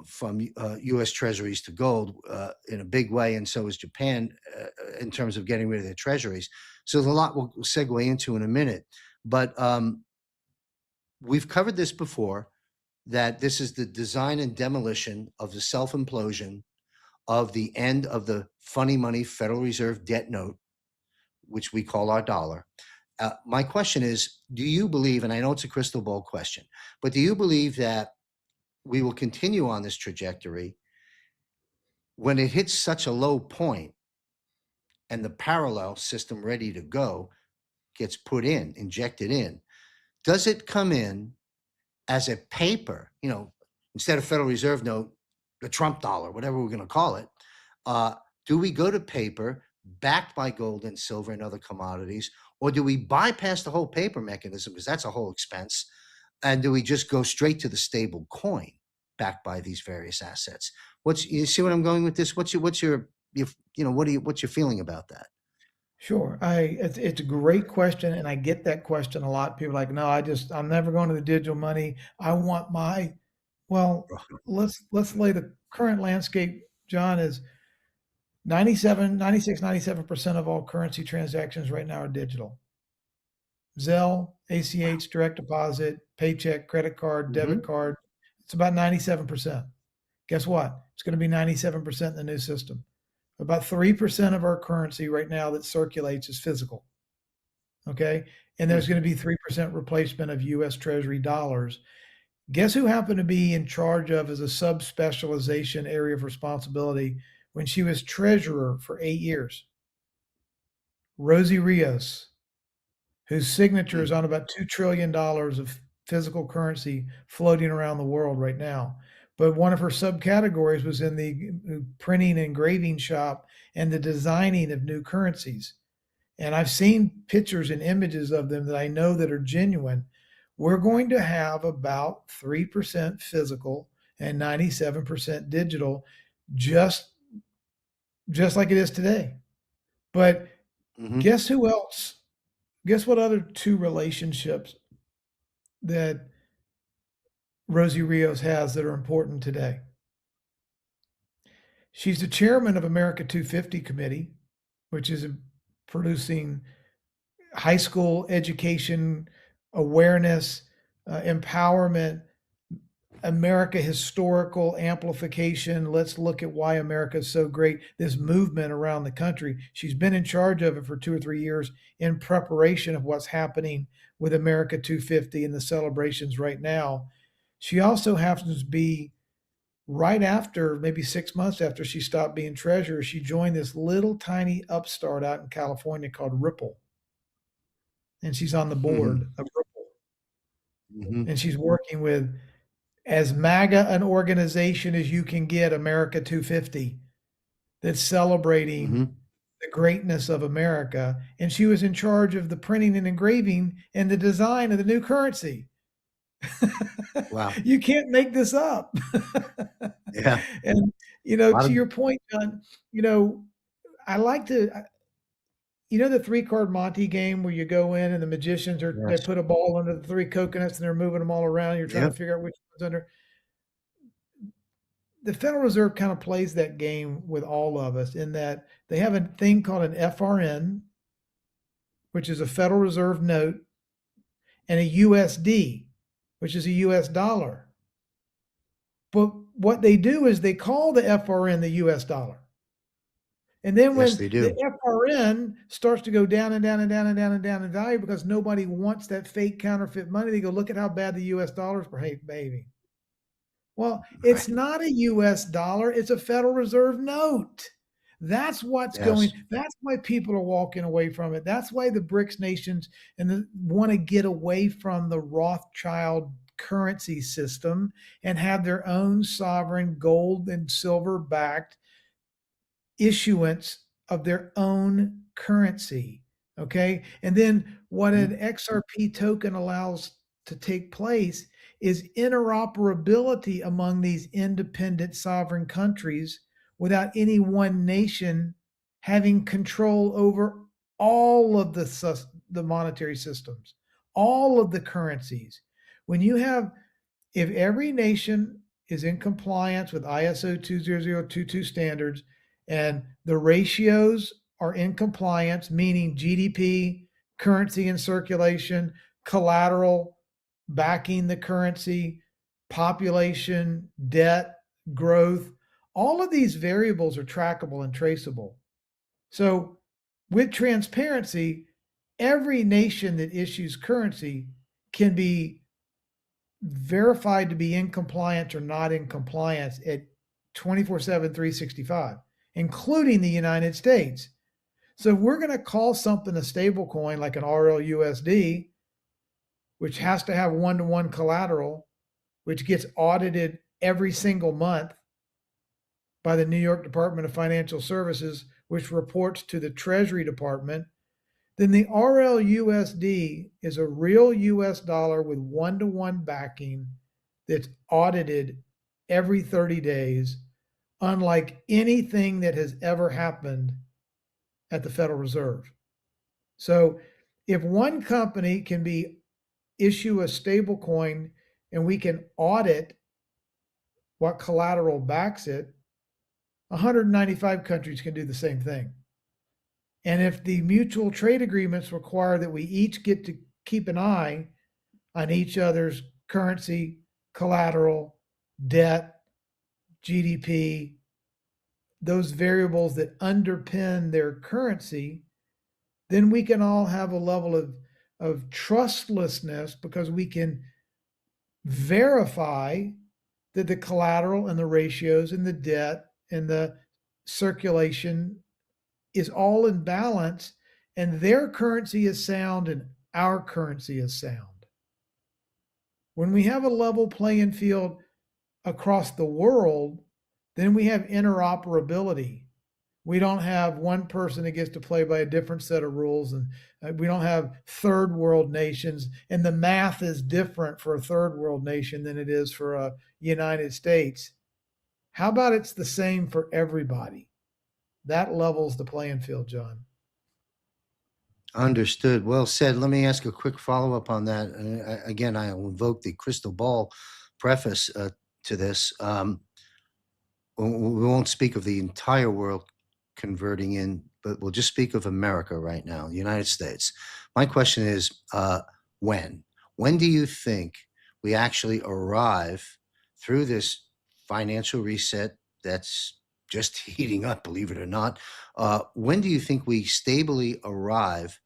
from U.S. treasuries to gold in a big way, and so is Japan in terms of getting rid of their treasuries. So there's a lot we'll segue into in a minute. But we've covered this before, that this is the design and demolition of the self-implosion of the end of the funny money Federal Reserve debt note, which we call our dollar. My question is, do you believe, and I know it's a crystal ball question, but do you believe that we will continue on this trajectory when it hits such a low point and the parallel system ready to go gets injected in? Does it come in as a paper, instead of Federal Reserve note, the Trump dollar, whatever we're going to call it? Do we go to paper backed by gold and silver and other commodities, or do we bypass the whole paper mechanism, because that's a whole expense, and do we just go straight to the stable coin backed by these various assets? You see what I'm going with this? What's your feeling about that? Sure. It's a great question, and I get that question a lot. People are like, no, I'm never going to the digital money. I want well, let's lay the current landscape, John, is 97% of all currency transactions right now are digital. Zelle, ACH, direct deposit, paycheck, credit card, debit card. It's about 97%. Guess what? It's going to be 97% in the new system. About 3% of our currency right now that circulates is physical. Okay. And there's going to be 3% replacement of US Treasury dollars. Guess who happened to be in charge of as a subspecialization area of responsibility when she was treasurer for 8 years? Rosie Rios, whose signature is on about $2 trillion of physical currency floating around the world right now. But one of her subcategories was in the printing and engraving shop and the designing of new currencies. And I've seen pictures and images of them that I know that are genuine. We're going to have about 3% physical and 97% digital, just like it is today. But guess who else? Guess what other two relationships that Rosie Rios has that are important today? She's the chairman of America 250 Committee, which is producing high school education, awareness, empowerment, America historical amplification. Let's look at why America is so great. This movement around the country. She's been in charge of it for 2 or 3 years in preparation of what's happening with America 250 and the celebrations right now. She also happens to be right after, maybe 6 months after she stopped being treasurer, she joined this little tiny upstart out in California called Ripple. And she's on the board Mhm. of Ripple. Mhm. And she's working with as MAGA an organization as you can get, America 250, that's celebrating Mhm. the greatness of America. And she was in charge of the printing and engraving and the design of the new currency. Wow. You can't make this up. Yeah. And, A lot to of your point, John, you know, I like to, the three card Monte game where you go in and the magicians they yes. put a ball under the three coconuts and they're moving them all around. You're trying to Yep. figure out which one's under. The Federal Reserve kind of plays that game with all of us in that they have a thing called an FRN, which is a Federal Reserve note, and a USD, which is a US dollar. But what they do is they call the FRN the US dollar. And then Yes, when they the do. FRN starts to go down and down and down and down and down in value because nobody wants that fake counterfeit money, they go, look at how bad the US dollar is behaving. Well, it's Right. not a US dollar, it's a Federal Reserve note. That's what's going, Yes. that's why people are walking away from it. That's why the BRICS nations want to get away from the Rothschild currency system and have their own sovereign gold and silver backed issuance of their own currency. Okay. And then what Mhm. an XRP token allows to take place is interoperability among these independent sovereign countries without any one nation having control over all of the monetary systems, all of the currencies. When you have if every nation is in compliance with ISO 20022 standards and the ratios are in compliance, meaning GDP, currency in circulation, collateral backing the currency, population, debt, growth, all of these variables are trackable and traceable. So, with transparency, every nation that issues currency can be verified to be in compliance or not in compliance at 24/7, 365, including the United States. So if we're going to call something a stable coin like an RLUSD, which has to have one-to-one collateral, which gets audited every single month by the New York Department of Financial Services, which reports to the Treasury Department, then the RLUSD is a real US dollar with one-to-one backing that's audited every 30 days, unlike anything that has ever happened at the Federal Reserve. So if one company can issue a stable coin and we can audit what collateral backs it, 195 countries can do the same thing. And if the mutual trade agreements require that we each get to keep an eye on each other's currency, collateral, debt, GDP, those variables that underpin their currency, then we can all have a level of trustlessness because we can verify that the collateral and the ratios and the debt and the circulation is all in balance and their currency is sound and our currency is sound. When we have a level playing field across the world, then we have interoperability. We don't have one person that gets to play by a different set of rules, and we don't have third world nations, and the math is different for a third world nation than it is for a United States. How about it's the same for everybody? That levels the playing field, John. Understood. Well said. Let me ask a quick follow up on that. Again, I will invoke the crystal ball preface to this. We won't speak of the entire world converting in, but we'll just speak of America right now, the United States. My question is when? When do you think we actually arrive through this financial reset that's just heating up, believe it or not? When do you think we stably arrive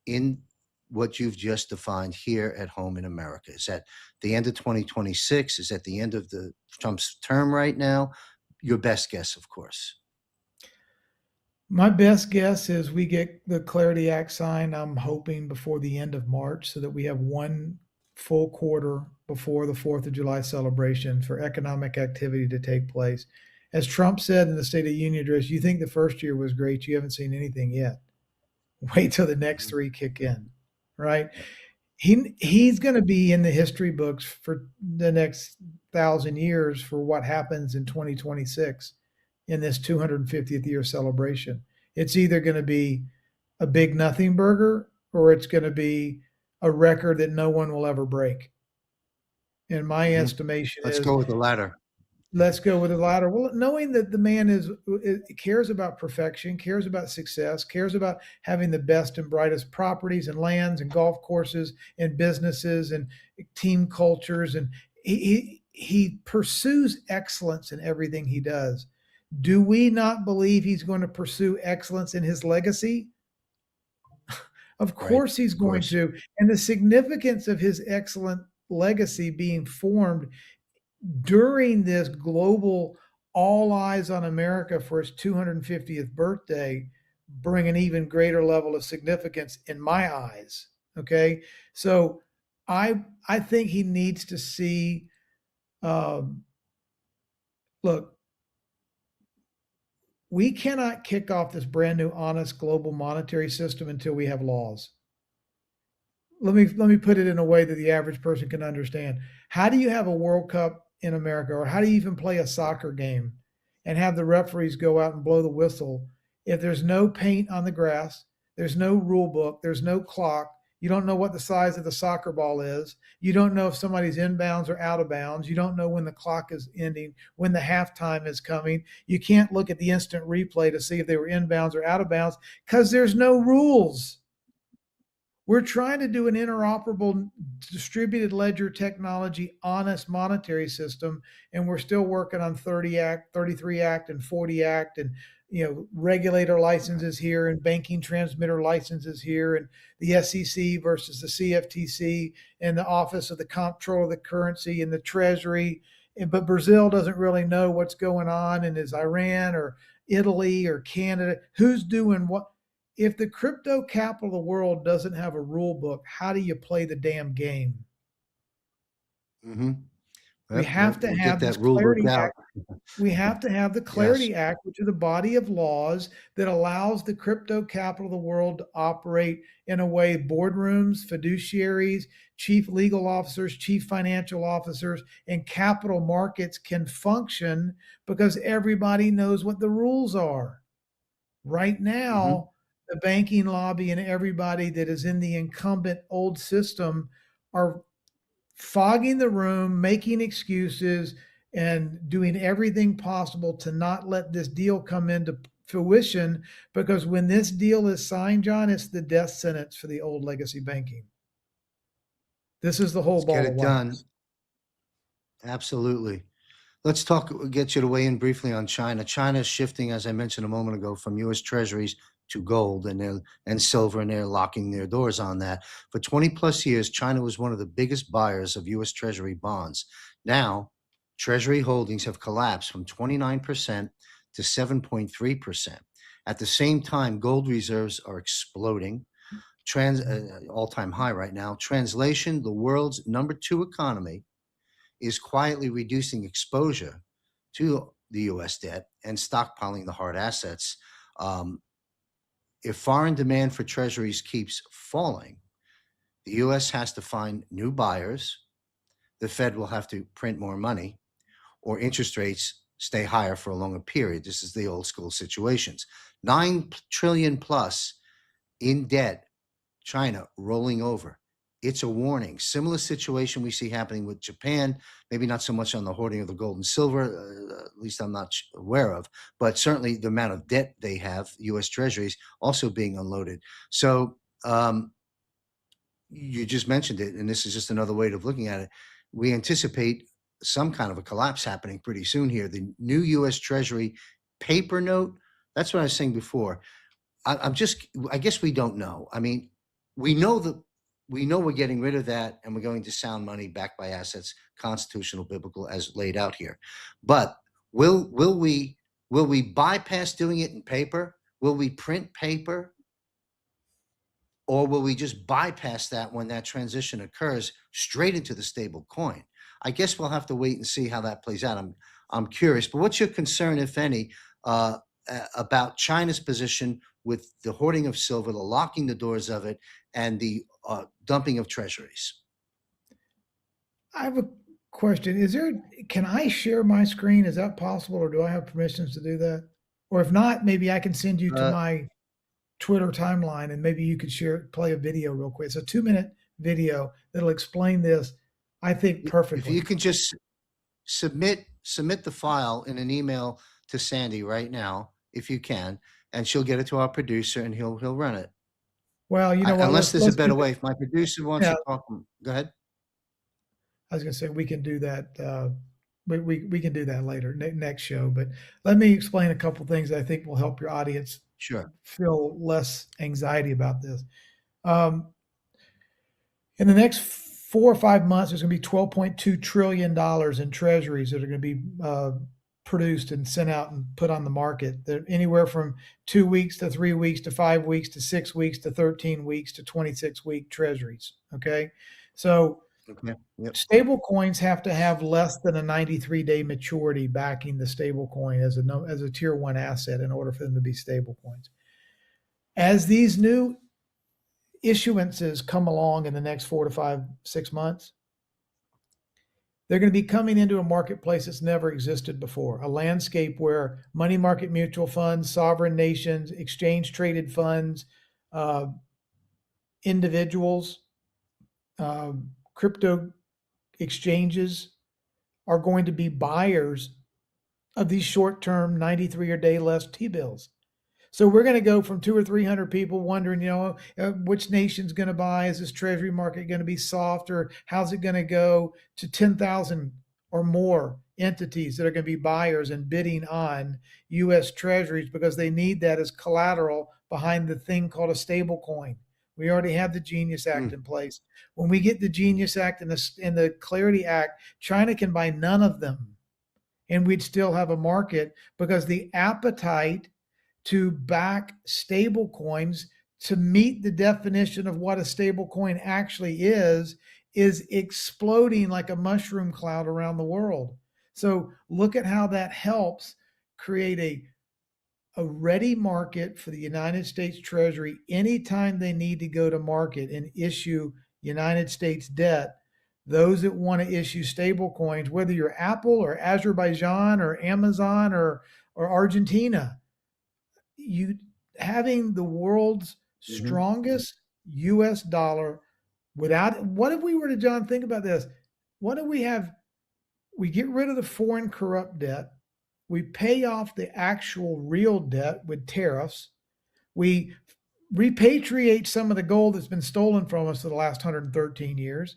in what you've just defined here at home in America? Is that the end of 2026? Is that the end of the Trump's term right now? Your best guess, of course. My best guess is we get the Clarity Act signed, I'm hoping before the end of March, so that we have one full quarter before the 4th of July celebration for economic activity to take place. As Trump said in the State of the Union address, you think the first year was great, you haven't seen anything yet. Wait till the next Mhm. three kick in, right? He's going to be in the history books for the next 1,000 years for what happens in 2026 in this 250th year celebration. It's either going to be a big nothing burger or it's going to be a record that no one will ever break. And my Mhm. estimation Let's is, go with the latter. let's go with the latter. Well, knowing that the man cares about perfection, cares about success, cares about having the best and brightest properties and lands and golf courses and businesses and team cultures, and he pursues excellence in everything he does. Do we not believe he's going to pursue excellence in his legacy? Of Right. course he's Of going course. to. And the significance of his excellent legacy being formed during this global all eyes on America for his 250th birthday bring an even greater level of significance in my eyes. Okay. So I think he needs to see, um, look, we cannot kick off this brand new honest global monetary system until we have laws. Let me put it in a way that the average person can understand. How do you have a World Cup in America, or how do you even play a soccer game and have the referees go out and blow the whistle if there's no paint on the grass, there's no rule book, there's no clock, you don't know what the size of the soccer ball is, you don't know if somebody's inbounds or out of bounds, you don't know when the clock is ending, when the halftime is coming, you can't look at the instant replay to see if they were inbounds or out of bounds because there's no rules. We're trying to do an interoperable distributed ledger technology, honest monetary system, and we're still working on 30 Act, 33 Act, and 40 Act, and regulator licenses here and banking transmitter licenses here, and the SEC versus the CFTC and the Office of the Comptroller of the Currency and the Treasury. But Brazil doesn't really know what's going on, and is Iran or Italy or Canada who's doing what? If the crypto capital of the world doesn't have a rule book, how do you play the damn game? Hmm. We Yep, have to we'll get have this that rule book Clarity out. Act. We have to have the Yes. Clarity Act, which is a body of laws that allows the crypto capital of the world to operate in a way boardrooms, fiduciaries, chief legal officers, chief financial officers, and capital markets can function because everybody knows what the rules are. Right Hmm. now, the banking lobby and everybody that is in the incumbent old system are fogging the room, making excuses, and doing everything possible to not let this deal come into fruition. Because when this deal is signed, John, it's the death sentence for the old legacy banking. This is the whole Let's get ball of it done. wax. Absolutely. Let's talk, get you to weigh in briefly on China. China is shifting, as I mentioned a moment ago, from U.S. Treasuries to gold and silver, and they're locking their doors on that. For 20 plus years, China was one of the biggest buyers of U.S. Treasury bonds. Now, Treasury holdings have collapsed from 29% to 7.3%. At the same time, gold reserves are exploding, all-time high right now. Translation: the world's number two economy is quietly reducing exposure to the U.S. debt and stockpiling the hard assets. Um, if foreign demand for treasuries keeps falling, the U.S. has to find new buyers. The Fed will have to print more money, or interest rates stay higher for a longer period. This is the old school situations. 9 trillion plus in debt, China rolling over. It's a warning. Similar situation we see happening with Japan, maybe not so much on the hoarding of the gold and silver, at least I'm not aware of, but certainly the amount of debt they have, US Treasuries, also being unloaded. So you just mentioned it, and this is just another way of looking at it. We anticipate some kind of a collapse happening pretty soon here. The new US Treasury paper note, that's what I was saying before. I guess we don't know. I mean, we know that we know we're getting rid of that, and we're going to sound money backed by assets, constitutional, biblical, as laid out here. But will we bypass doing it in paper? Will we print paper? Or will we just bypass that when that transition occurs straight into the stable coin? I guess we'll have to wait and see how that plays out. I'm curious, but what's your concern, if any, about China's position with the hoarding of silver, the locking the doors of it, and the dumping of treasuries? I have a question. Can I share my screen? Is that possible, or do I have permissions to do that? Or if not, maybe I can send you to Uh, my Twitter timeline and maybe you could play a video real quick. It's a 2-minute video that'll explain this, I think, if you perfectly. can just submit the file in an email to Sandy right now, if you can, and she'll get it to our producer, and he'll run it. Well, you know what? Unless there's a Let's do better that. way. If my producer wants Yeah, to talk, go ahead. I was going to say we can do that. We can do that later, next show. But let me explain a couple things that I think will help your audience Sure. feel less anxiety about this. Um, in the next 4 or 5 months, there's going to be $12.2 trillion in treasuries that are going to be produced and sent out and put on the market. They're anywhere from 2 weeks to 3 weeks to 5 weeks to 6 weeks to 13 weeks to 26-week treasuries. Okay. So Okay. Yep. stable coins have to have less than a 93-day maturity backing the stable coin as a tier one asset in order for them to be stable coins. As these new issuances come along in the next 4 to 5, 6 months, they're going to be coming into a marketplace that's never existed before, a landscape where money market mutual funds, sovereign nations, exchange traded funds, uh, individuals, crypto exchanges are going to be buyers of these short-term 93 or day less T-bills. So we're going to go from 200 or 300 people wondering, which nation's going to buy? Is this treasury market going to be soft, or how's it going to go, to 10,000 or more entities that are going to be buyers and bidding on U.S. treasuries because they need that as collateral behind the thing called a stable coin. We already have the Genius Act Mm. in place. When we get the Genius Act and the Clarity Act, China can buy none of them, and we'd still have a market because the appetite to back stable coins to meet the definition of what a stable coin actually is exploding like a mushroom cloud around the world. So look at how that helps create a ready market for the United States Treasury anytime they need to go to market and issue United States debt. Those that want to issue stable coins, whether you're Apple or Azerbaijan or Amazon or Argentina, you having the world's Hmm. strongest US dollar without, what if we were to, John, think about this? What if we have, we get rid of the foreign corrupt debt, we pay off the actual real debt with tariffs, we repatriate some of the gold that's been stolen from us for the last 113 years.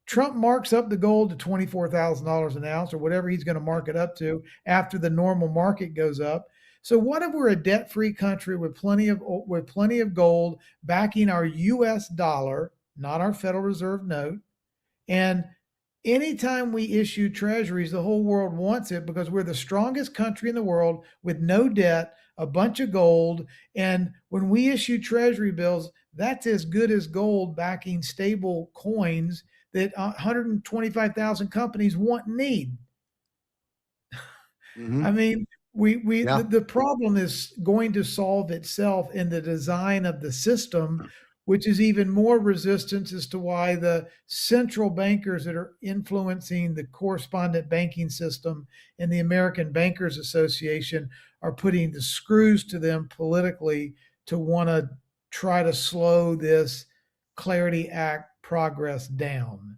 Trump marks up the gold to $24,000 an ounce or whatever he's going to mark it up to after the normal market goes up. So what if we're a debt-free country with plenty of gold backing our US dollar, not our Federal Reserve note, and anytime we issue treasuries, the whole world wants it because we're the strongest country in the world with no debt, a bunch of gold. And when we issue treasury bills, that's as good as gold backing stable coins that 125,000 companies want and need. I Hmm. mean, we Yeah. the problem is going to solve itself in the design of the system, which is even more resistance as to why the central bankers that are influencing the correspondent banking system and the American Bankers Association are putting the screws to them politically to want to try to slow this Clarity Act progress down.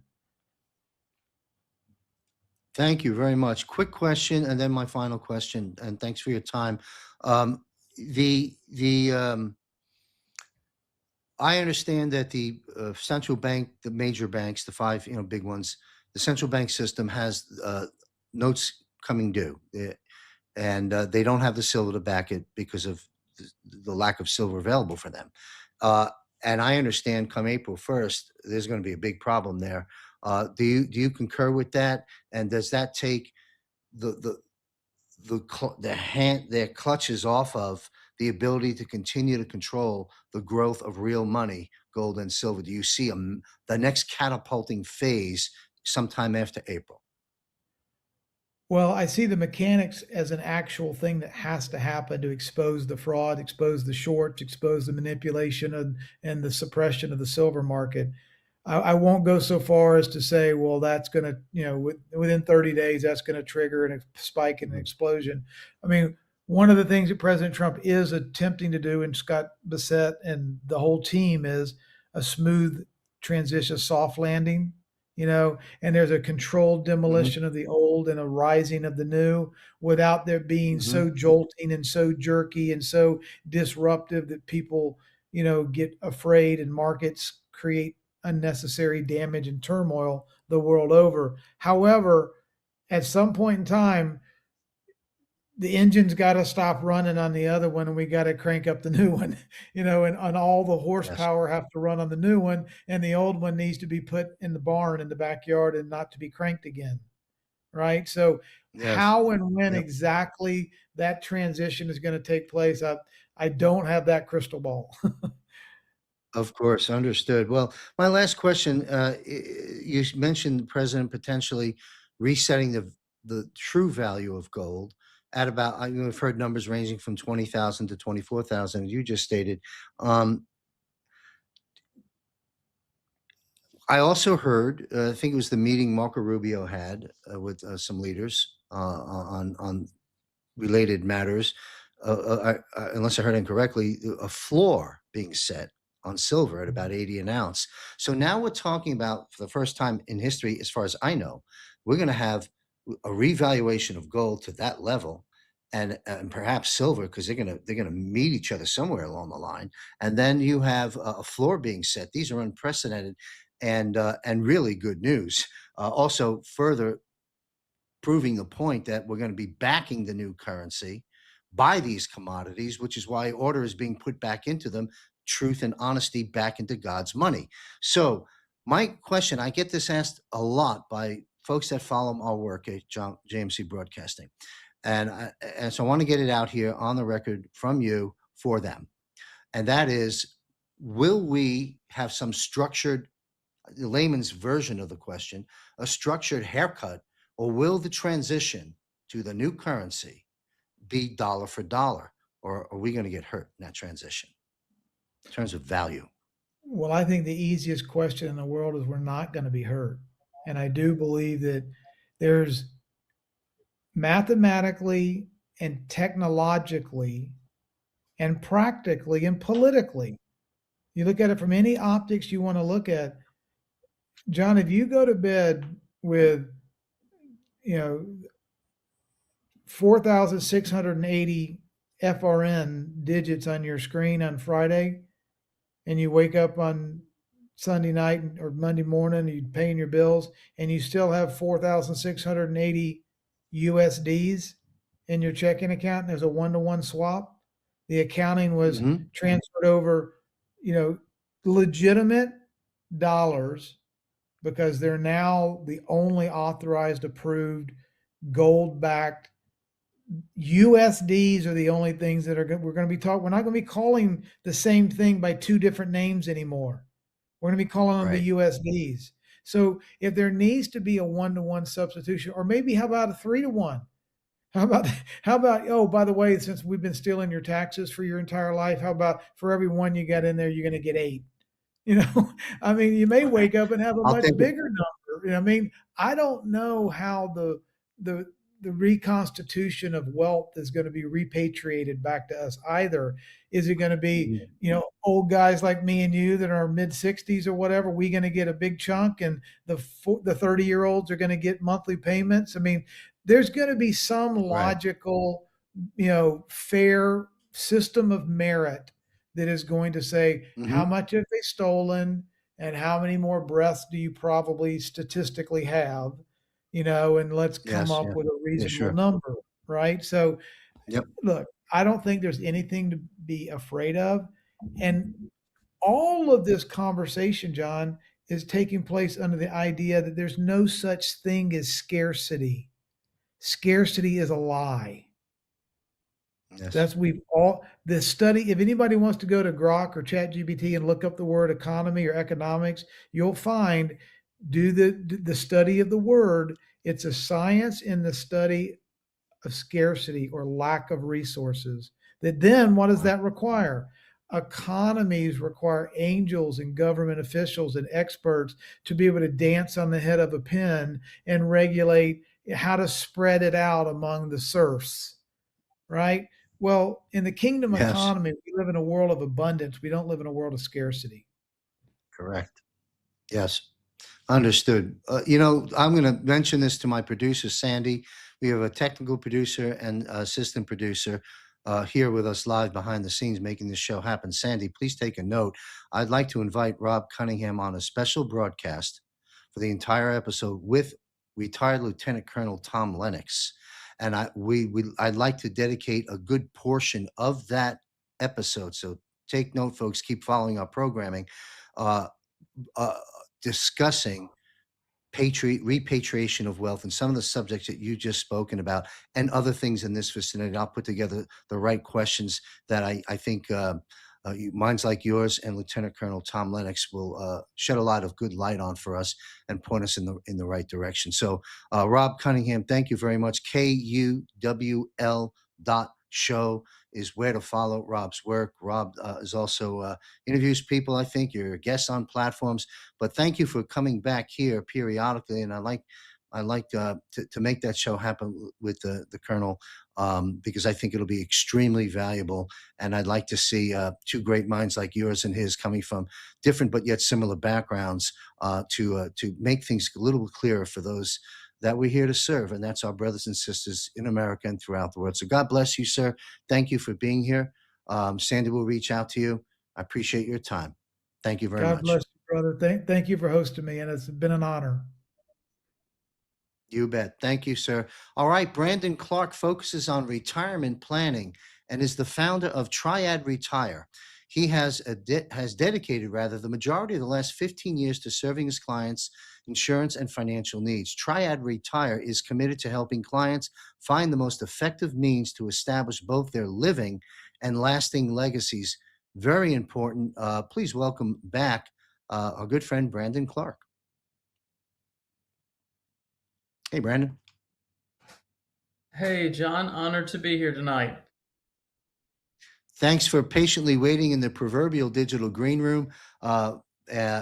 Thank you very much. Quick question, and then my final question. And thanks for your time. Um, the I understand that the central bank, the major banks, the five big ones, the central bank system has notes coming due, and they don't have the silver to back it because of the lack of silver available for them. Uh, and I understand come April 1st, there's going to be a big problem there. Do you concur with that? And does that take the the their clutches off of the ability to continue to control the growth of real money, gold and silver? Do you see the next catapulting phase sometime after April? Well, I see the mechanics as an actual thing that has to happen to expose the fraud, expose the shorts, expose the manipulation and the suppression of the silver market. I won't go so far as to say, well, that's going to, within 30 days, that's going to trigger a spike and an explosion. I mean, one of the things that President Trump is attempting to do, and Scott Bassett and the whole team, is a smooth transition, soft landing, and there's a controlled Hmm. demolition of the old and a rising of the new without there being Hmm. so jolting and so jerky and so disruptive that people, get afraid and markets create unnecessary damage and turmoil the world over. However, at some point in time, the engine's got to stop running on the other one and we got to crank up the new one, and all the Yes. horsepower have to run on the new one and the old one needs to be put in the barn in the backyard and not to be cranked again. Right. So Yes. how and when Yep. exactly that transition is going to take place, I don't have that crystal ball. Of course, understood. Well, my last question, you mentioned the president potentially resetting the true value of gold at about, I've heard numbers ranging from 20,000 to 24,000, you just stated. Um, I also heard, I think it was the meeting Marco Rubio had with some leaders on related matters, unless I heard incorrectly, a floor being set on silver at about 80 an ounce. So now we're talking about, for the first time in history, as far as I know, we're going to have a revaluation of gold to that level, and perhaps silver, because they're gonna meet each other somewhere along the line. And then you have a floor being set. These are unprecedented and really good news. Also, further proving the point that we're going to be backing the new currency by these commodities, which is why order is being put back into them, truth and honesty back into God's money. So, my question, I get this asked a lot by folks that follow our work at JMC Broadcasting. And so I want to get it out here on the record from you for them. And that is, will we have some structured, the layman's version of the question, a structured haircut, or will the transition to the new currency be dollar for dollar, or are we going to get hurt in that transition in terms of value? Well, I think the easiest question in the world is we're not going to be hurt. And I do believe that there's mathematically and technologically and practically and politically, you look at it from any optics you want to look at. John, if you go to bed with, you know, 4,680 FRN digits on your screen on Friday, and you wake up on Sunday night or Monday morning, you're paying your bills, and you still have 4,680 USDs in your checking account, and there's a one-to-one swap. The accounting was Hmm. transferred over, legitimate dollars because they're now the only authorized, approved, gold-backed USDs are the only things that we're going to be talking. We're not going to be calling the same thing by two different names anymore. We're going to be calling them the Right. USDs. So if there needs to be a one-to-one substitution, or maybe how about a 3-to-1? How about oh, by the way, since we've been stealing your taxes for your entire life, how about for every one you got in there, you're going to get 8? I mean, you may Okay. wake up and have a I'll much take it. bigger number. I mean, I don't know how the the reconstitution of wealth is going to be repatriated back to us either. Is it going to be, Mhm. old guys like me and you that are mid 60s or whatever? We going to get a big chunk, and the 30-year-olds are going to get monthly payments. I mean, there's going to be some Right. logical, fair system of merit that is going to say how Hmm. much have they stolen and how many more breaths do you probably statistically have, and let's come Yes. up Yeah. with a Yeah. reasonable Sure. number, right? So Yep. look, I don't think there's anything to be afraid of. And all of this conversation, John, is taking place under the idea that there's no such thing as scarcity. Scarcity is a lie. Yes. That's we've all the study. If anybody wants to go to Grok or ChatGPT and look up the word economy or economics, you'll find do the study of the word. It's a science in the study of scarcity or lack of resources. That then what does Wow. that require? Economies require angels and government officials and experts to be able to dance on the head of a pin and regulate how to spread it out among the serfs, right? Well, in the kingdom Yes. economy, we live in a world of abundance. We don't live in a world of scarcity. Correct. Yes. Understood. I'm going to mention this to my producer, Sandy. We have a technical producer and assistant producer here with us live behind the scenes making this show happen. Sandy, please take a note. I'd like to invite Rob Cunningham on a special broadcast for the entire episode with retired Lieutenant Colonel Tom Lennox. And I'd like to dedicate a good portion of that episode. So take note, folks. Keep following our programming. Uh, uh, Discussing repatriation of wealth and some of the subjects that you just spoken about and other things in this vicinity. I'll put together the right questions that I think minds like yours and Lieutenant Colonel Tom Lennox will shed a lot of good light on for us and point us in the right direction. So, Rob Cunningham, thank you very much. KUWL.show is where to follow Rob's work. Rob is also interviews people. I think you're a guest on platforms, but thank you for coming back here periodically. And I like to make that show happen with the Colonel because I think it'll be extremely valuable. And I'd like to see two great minds like yours and his coming from different but yet similar backgrounds to make things a little clearer for those that we're here to serve. And that's our brothers and sisters in America and throughout the world. So God bless you, sir. Thank you for being here. Sandy will reach out to you. I appreciate your time. Thank you very God much. bless you, brother. Thank you for hosting me, and it's been an honor. You bet. Thank you, sir. All right. Brandon Clark focuses on retirement planning and is the founder of Triad Retire. He has dedicated rather the majority of the last 15 years to serving his clients' insurance and financial needs. Triad Retire is committed to helping clients find the most effective means to establish both their living and lasting legacies. Very important. Please welcome back our good friend Brandon Clark. Hey, Brandon. Hey, John, honored to be here tonight. Thanks for patiently waiting in the proverbial digital green room. Uh,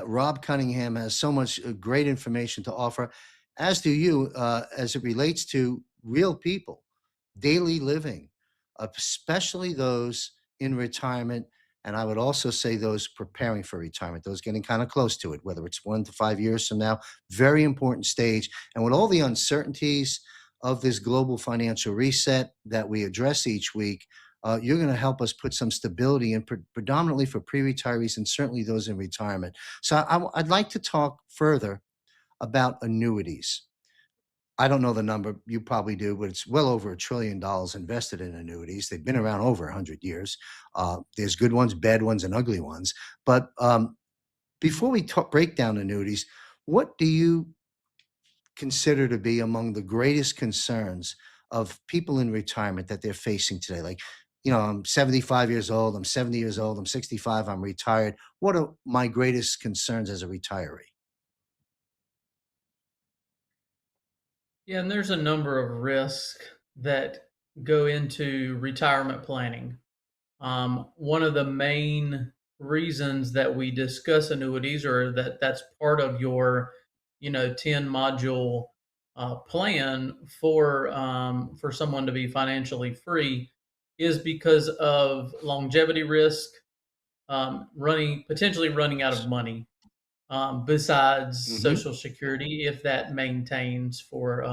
Rob Cunningham has so much great information to offer, as do you, as it relates to real people, daily living, especially those in retirement. And I would also say those preparing for retirement, those getting kind of close to it, whether it's 1 to 5 years from now, very important stage. And with all the uncertainties of this global financial reset that we address each week, you're going to help us put some stability in, predominantly for pre-retirees and certainly those in retirement. So I'd like to talk further about annuities. I don't know the number, you probably do, but it's well over $1 trillion invested in annuities. They've been around over 100 years. There's good ones, bad ones, and ugly ones. But before we break down annuities, what do you consider to be among the greatest concerns of people in retirement that they're facing today? Like, I'm 75 years old, I'm 70 years old, I'm 65, I'm retired. What are my greatest concerns as a retiree? Yeah, and there's a number of risks that go into retirement planning. One of the main reasons that we discuss annuities, or that's part of your, 10 module plan for someone to be financially free, is because of longevity risk, potentially running out of money. Besides Hmm. Social Security, if that maintains for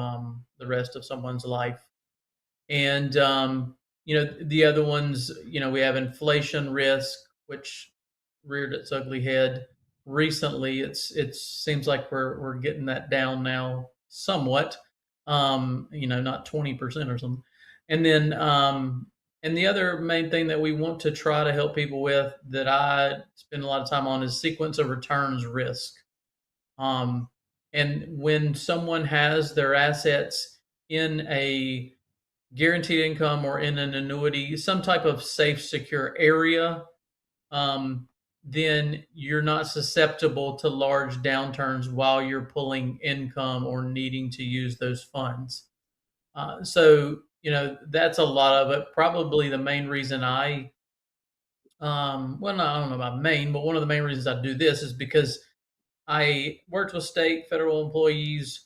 the rest of someone's life. And, the other ones, we have inflation risk, which reared its ugly head recently. It seems like we're getting that down now somewhat, not 20% or something. And then, And the other main thing that we want to try to help people with that I spend a lot of time on is sequence of returns risk. Um, and when someone has their assets in a guaranteed income or in an annuity, some type of safe, secure area, um, then you're not susceptible to large downturns while you're pulling income or needing to use those funds. So, that's a lot of it. Probably the main reason well, no, I don't know about main, but one of the main reasons I do this is because I worked with state, federal employees,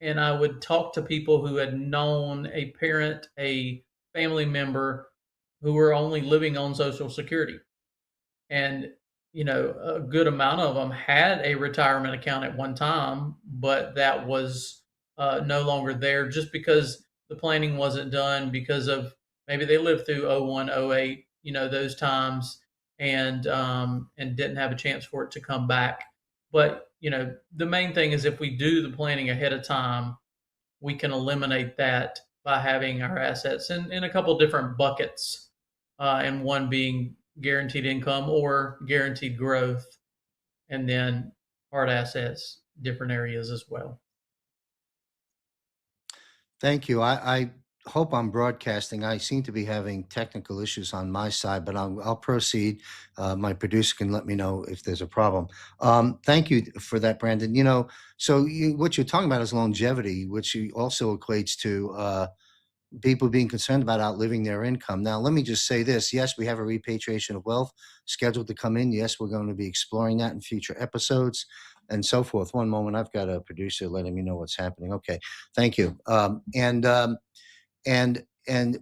and I would talk to people who had known a parent, a family member who were only living on Social Security. And, a good amount of them had a retirement account at one time, but that was no longer there just because the planning wasn't done because of maybe they lived through '01, '08, those times, and didn't have a chance for it to come back. But, the main thing is if we do the planning ahead of time, we can eliminate that by having our assets in a couple different buckets, and one being guaranteed income or guaranteed growth, and then hard assets, different areas as well. Thank you. I hope I'm broadcasting. I seem to be having technical issues on my side, but I'll proceed. My producer can let me know if there's a problem. Thank you for that, Brandon. So what you're talking about is longevity, which also equates to people being concerned about outliving their income. Now, let me just say this. Yes, we have a repatriation of wealth scheduled to come in. Yes, we're going to be exploring that in future episodes and so forth. One moment, I've got a producer letting me know what's happening. Okay, thank you. And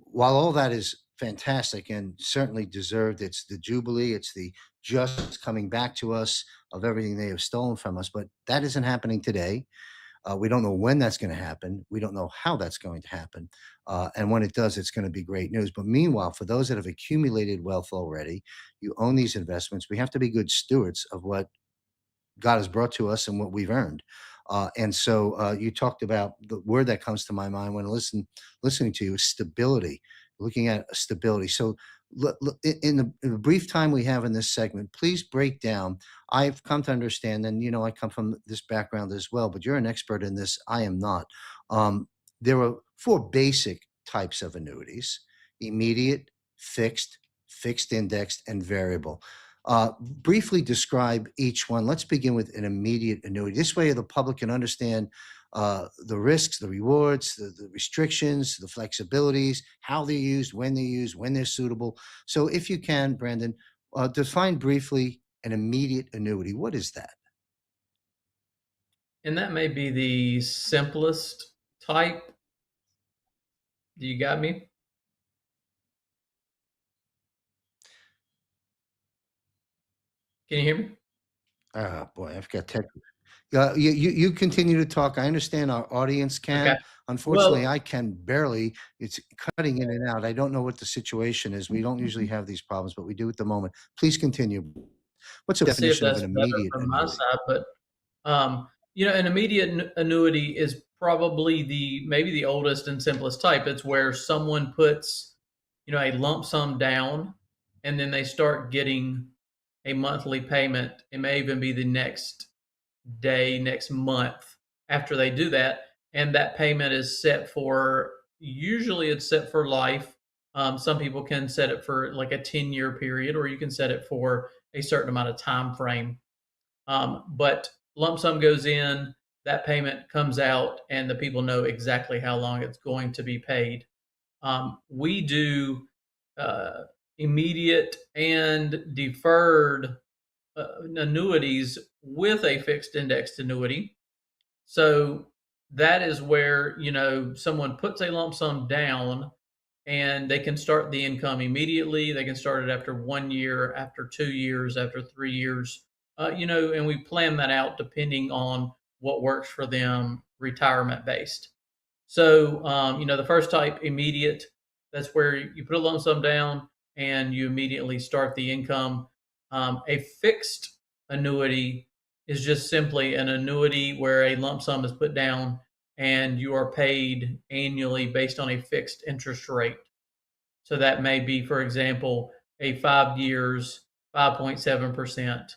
while all that is fantastic and certainly deserved, it's the jubilee, it's the just coming back to us of everything they have stolen from us. But that isn't happening today. We don't know when that's going to happen. We don't know how that's going to happen. And when it does, it's going to be great news. But meanwhile, for those that have accumulated wealth already, you own these investments. We have to be good stewards of what God has brought to us and what we've earned. And so you talked about the word that comes to my mind when listening to you is stability, looking at stability. So in the brief time we have in this segment, please break down. I've come to understand, and I come from this background as well, but you're an expert in this. I am not. There are four basic types of annuities: immediate, fixed, fixed indexed, and variable. Briefly describe each one. Let's begin with an immediate annuity. This way, the public can understand the risks, the rewards, the restrictions, the flexibilities, how they're used, when they're suitable. So, if you can, Brandon, define briefly an immediate annuity. What is that? And that may be the simplest type. Do you got me? Can you hear me? Ah, boy, I've got tech. You continue to talk. I understand our audience Okay. can. Unfortunately, Well, I can barely. It's cutting in and out. I don't know what the situation is. We don't usually have these problems, but we do at the moment. Please continue. What's the let's see if definition of that's an better immediate from my annuity? side. But an immediate annuity is probably maybe the oldest and simplest type. It's where someone puts, a lump sum down, and then they start getting a monthly payment. It may even be the next day, next month after they do that, and that payment is set for. Usually, it's set for life. Some people can set it for like a 10-year period, or you can set it for a certain amount of time frame. But lump sum goes in, that payment comes out, and the people know exactly how long it's going to be paid. We do uh, immediate and deferred annuities with a fixed indexed annuity. So that is where, someone puts a lump sum down and they can start the income immediately. They can start it after 1 year, after 2 years, after 3 years, and we plan that out depending on what works for them, retirement based. So, the first type, immediate, that's where you put a lump sum down and you immediately start the income. A fixed annuity is just simply an annuity where a lump sum is put down and you are paid annually based on a fixed interest rate. So that may be, for example, a 5 years, 5.7%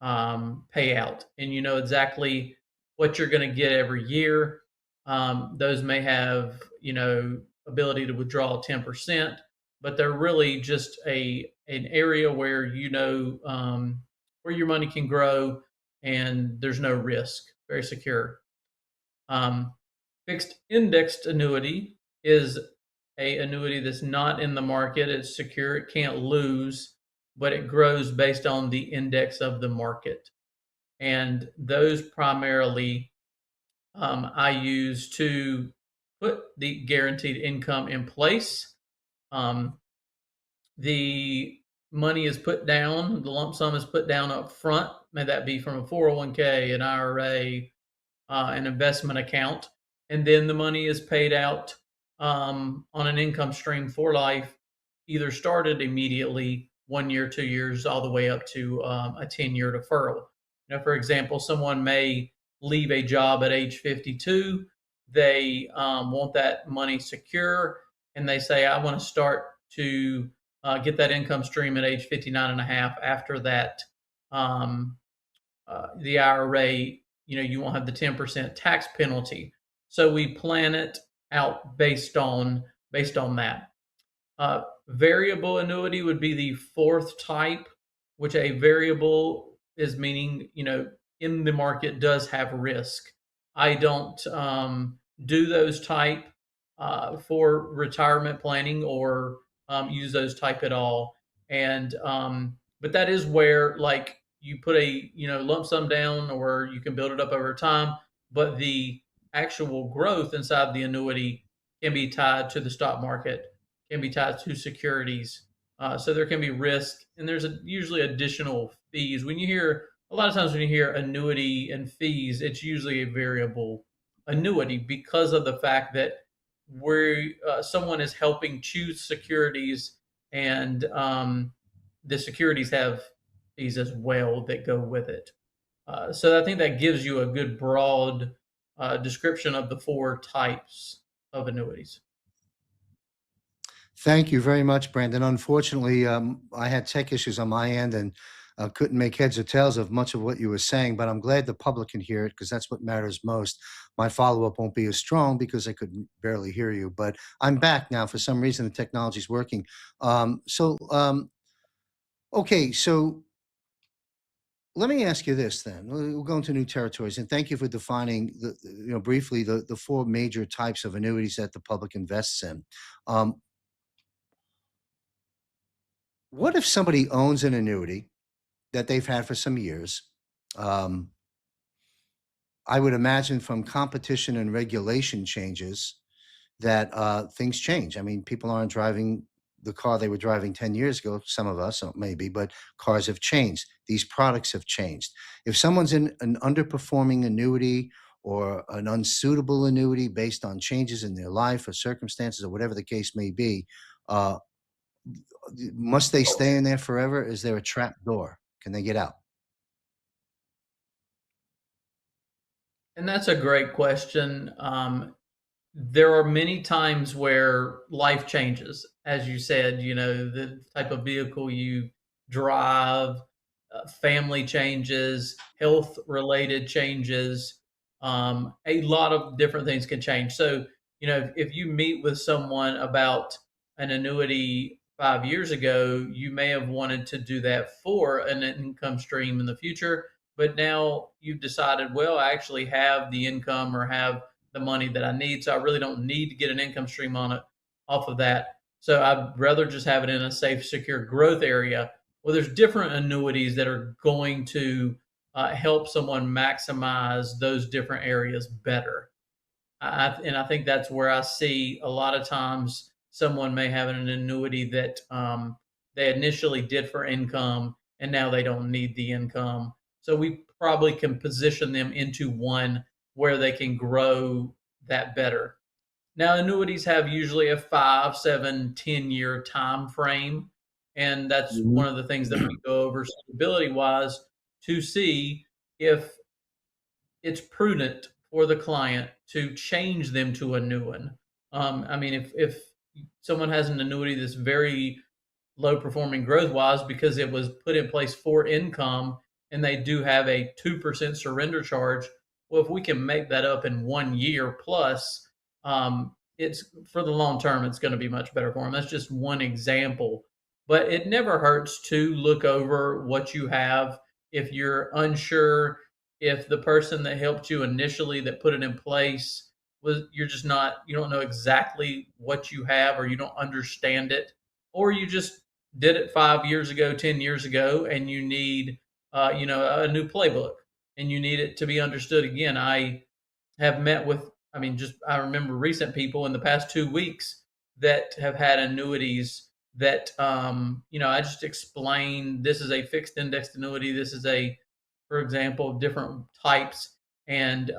payout, and you know exactly what you're going to get every year. Those may have, ability to withdraw 10%, but they're really just an area where where your money can grow and there's no risk, very secure. Um, Fixed indexed annuity is a annuity that's not in the market. It's secure. It can't lose, but it grows based on the index of the market. And those primarily I use to put the guaranteed income in place. Um, the money is put down, the lump sum is put down up front. May that be from a 401k, an IRA, an investment account, and then the money is paid out on an income stream for life, either started immediately 1 year, 2 years, all the way up to a 10-year deferral. For example, someone may leave a job at age 52. They want that money secure, and they say, I want to start to get that income stream at age 59 and a half. After that, um, the IRA, you won't have the 10% tax penalty. So we plan it out based on that. Variable annuity would be the fourth type, which a variable is meaning, in the market does have risk. I don't do those type for retirement planning or use those type at all. And but that is where like you put a lump sum down, or you can build it up over time. But the actual growth inside the annuity can be tied to the stock market, can be tied to securities. So there can be risk, and there's usually additional fees. When you hear a lot of times when you hear annuity and fees, it's usually a variable annuity because of the fact that where someone is helping choose securities, and the securities have fees as well that go with it. So I think that gives you a good broad description of the four types of annuities. Thank you very much, Brandon. Unfortunately, I had tech issues on my end and couldn't make heads or tails of much of what you were saying, but I'm glad the public can hear it because that's what matters most. My follow up won't be as strong because I could barely hear you, but I'm back now. For some reason, the technology's working. Okay, so let me ask you this then. We'll go into new territories, and thank you for defining briefly the four major types of annuities that the public invests in. Um, what if somebody owns an annuity that they've had for some years? Um, I would imagine from competition and regulation changes that things change. I mean, people aren't driving the car they were driving 10 years ago, some of us, maybe, but cars have changed. These products have changed. If someone's in an underperforming annuity or an unsuitable annuity based on changes in their life or circumstances or whatever the case may be, uh, must they stay in there forever? Is there a trap door? Can they get out? And that's a great question. There are many times where life changes, as you said, the type of vehicle you drive, family changes, health related changes. A lot of different things can change. So, if you meet with someone about an annuity 5 years ago, you may have wanted to do that for an income stream in the future, but now you've decided, well, I actually have the income or have the money that I need. So I really don't need to get an income stream on it off of that. So I'd rather just have it in a safe, secure growth area. Well, there's different annuities that are going to help someone maximize those different areas better. And I think that's where I see a lot of times someone may have an annuity that they initially did for income, and now they don't need the income. So we probably can position them into one where they can grow that better. Now, annuities have usually a 5, 7, 10 year time frame. And that's one Mhm. of the things that we go over suitability wise to see if it's prudent for the client to change them to a new one. I mean, if someone has an annuity that's very low performing growth wise because it was put in place for income and they do have a 2% surrender charge. Well, if we can make that up in 1 year plus, it's for the long term, it's going to be much better for them. That's just one example. But it never hurts to look over what you have. If you're unsure, if the person that helped you initially that put it in place was, you're just not, you don't know exactly what you have or you don't understand it, or you just did it 5 years ago, 10 years ago, and you need, a new playbook and you need it to be understood again. I have met with, I remember recent people in the past 2 weeks that have had annuities that, I just explained this is a fixed indexed annuity. This is for example, different types, and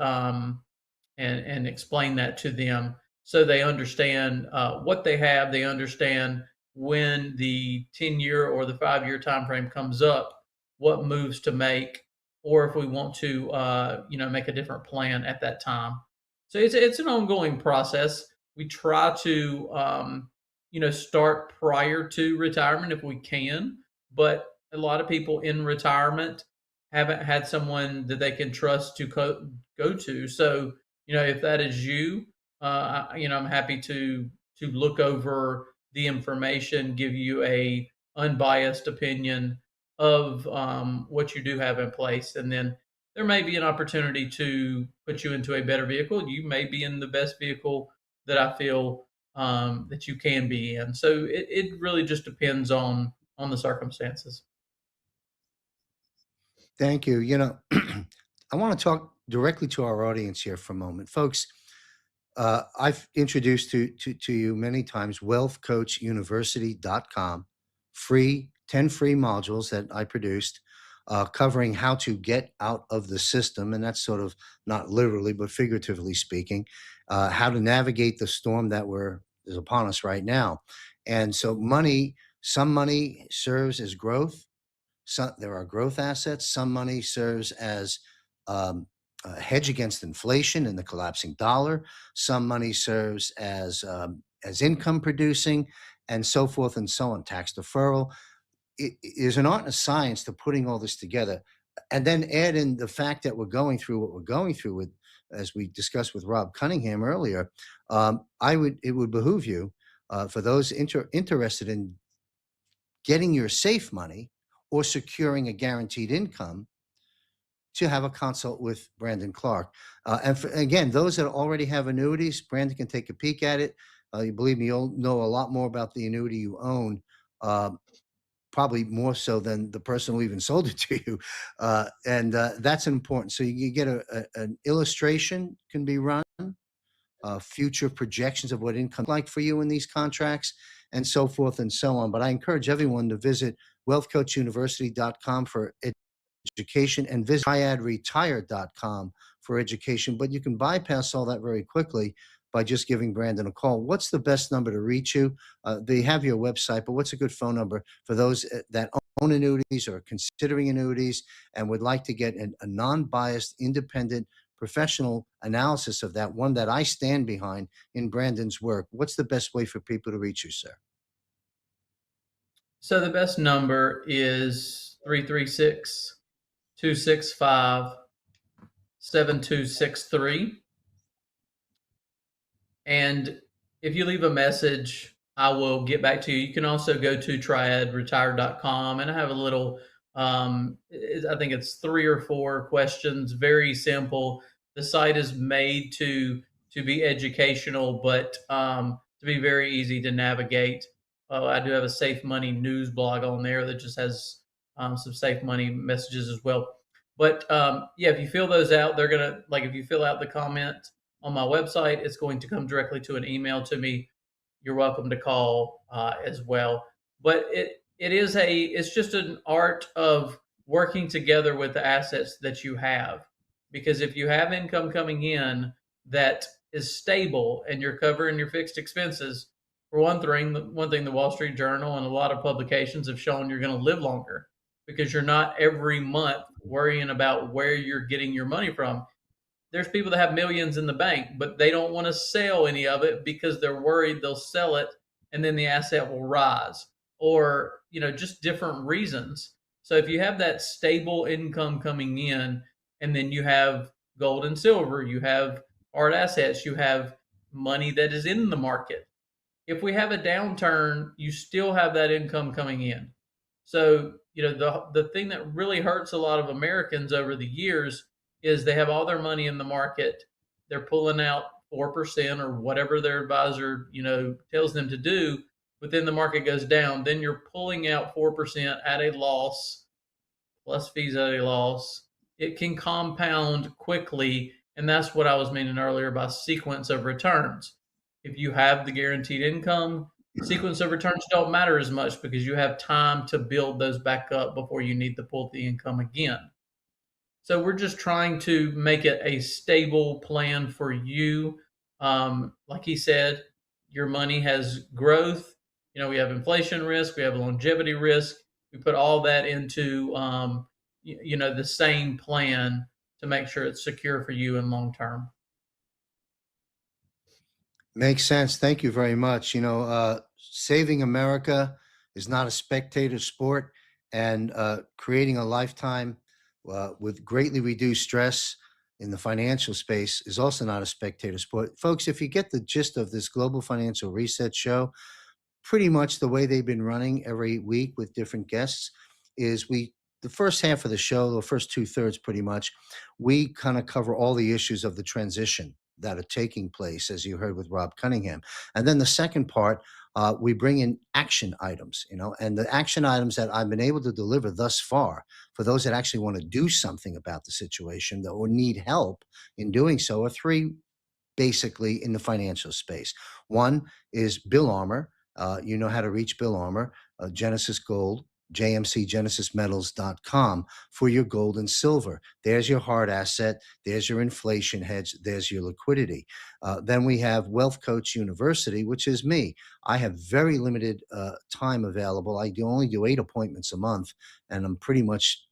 and explain that to them so they understand what they have. They understand when the 10-year or the 5 year time frame comes up, what moves to make, or if we want to, make a different plan at that time. So it's an ongoing process. We try to, start prior to retirement if we can, but a lot of people in retirement haven't had someone that they can trust to go to. So, if that is you, I'm happy to look over the information, give you a unbiased opinion of what you do have in place, and then there may be an opportunity to put you into a better vehicle. You may be in the best vehicle that I feel that you can be in. So it really just depends on the circumstances. Thank you. I want to talk directly to our audience here for a moment. Folks, I've introduced to you many times wealthcoachuniversity.com, free 10 free modules that I produced covering how to get out of the system. And that's sort of not literally, but figuratively speaking, how to navigate the storm that is upon us right now. And so some money serves as growth. There are growth assets. Some money serves as a hedge against inflation and the collapsing dollar. Some money serves as income producing, and so forth and so on. Tax deferral. It is an art and a science to putting all this together, and then add in the fact that we're going through what we're going through with, as we discussed with Rob Cunningham earlier. It would behoove you, for those interested in getting your safe money or securing a guaranteed income, to have a consult with Brandon Clark. Again, those that already have annuities, Brandon can take a peek at it. You believe me, you'll know a lot more about the annuity you own, uh, probably more so than the person who even sold it to you. And that's important. So you get an illustration can be run, future projections of what income like for you in these contracts, and so forth and so on. But I encourage everyone to visit wealthcoachuniversity.com for education and visit triadretire.com for education. But you can bypass all that very quickly by just giving Brandon a call. What's the best number to reach you? They have your website, but what's a good phone number for those that own annuities or considering annuities and would like to get a non-biased, independent, professional analysis of that, one that I stand behind in Brandon's work? What's the best way for people to reach you, sir? So the best number is 336-265-7263. And if you leave a message, I will get back to you. You can also go to triadretire.com, and I have a little, I think it's 3 or 4 questions, very simple. The site is made to be educational, but to be very easy to navigate. I do have a Safe Money news blog on there that just has some safe money messages as well. But yeah, if you fill those out, they're gonna, like, if you fill out the comment on my website, it's going to come directly to an email to me. You're welcome to call as well. But it's just an art of working together with the assets that you have. Because if you have income coming in that is stable and you're covering your fixed expenses, for one thing, the Wall Street Journal and a lot of publications have shown you're going to live longer because you're not every month worrying about where you're getting your money from. There's people that have millions in the bank, but they don't want to sell any of it because they're worried they'll sell it and then the asset will rise, or just different reasons. So if you have that stable income coming in, and then you have gold and silver, you have hard assets, you have money that is in the market. If we have a downturn, you still have that income coming in. So, the thing that really hurts a lot of Americans over the years is they have all their money in the market. They're pulling out 4% or whatever their advisor, tells them to do, but then the market goes down. Then you're pulling out 4% at a loss, plus fees at a loss. It can compound quickly. And that's what I was meaning earlier by sequence of returns. If you have the guaranteed income, sequence of returns don't matter as much because you have time to build those back up before you need to pull the income again. So we're just trying to make it a stable plan for you. Like he said, your money has growth. We have inflation risk, we have longevity risk. We put all that into the same plan to make sure it's secure for you in long term. Makes sense. Thank you very much. Saving America is not a spectator sport, and creating a lifetime with greatly reduced stress in the financial space is also not a spectator sport. Folks, if you get the gist of this Global Financial Reset show, pretty much the way they've been running every week with different guests is the first half of the show, the first 2/3 pretty much, we kind of cover all the issues of the transition that are taking place, as you heard with Rob Cunningham. And then the second part, we bring in action items, and the action items that I've been able to deliver thus far for those that actually want to do something about the situation or need help in doing so are three basically in the financial space. One is Bill Armour. You know how to reach Bill Armour, Genesis Gold, jmcgenesismetals.com for your gold and silver. There's your hard asset. There's your inflation hedge. There's your liquidity. Then we have Wealth Coach University, which is me. I have very limited time available. I only do 8 appointments a month, and I'm pretty much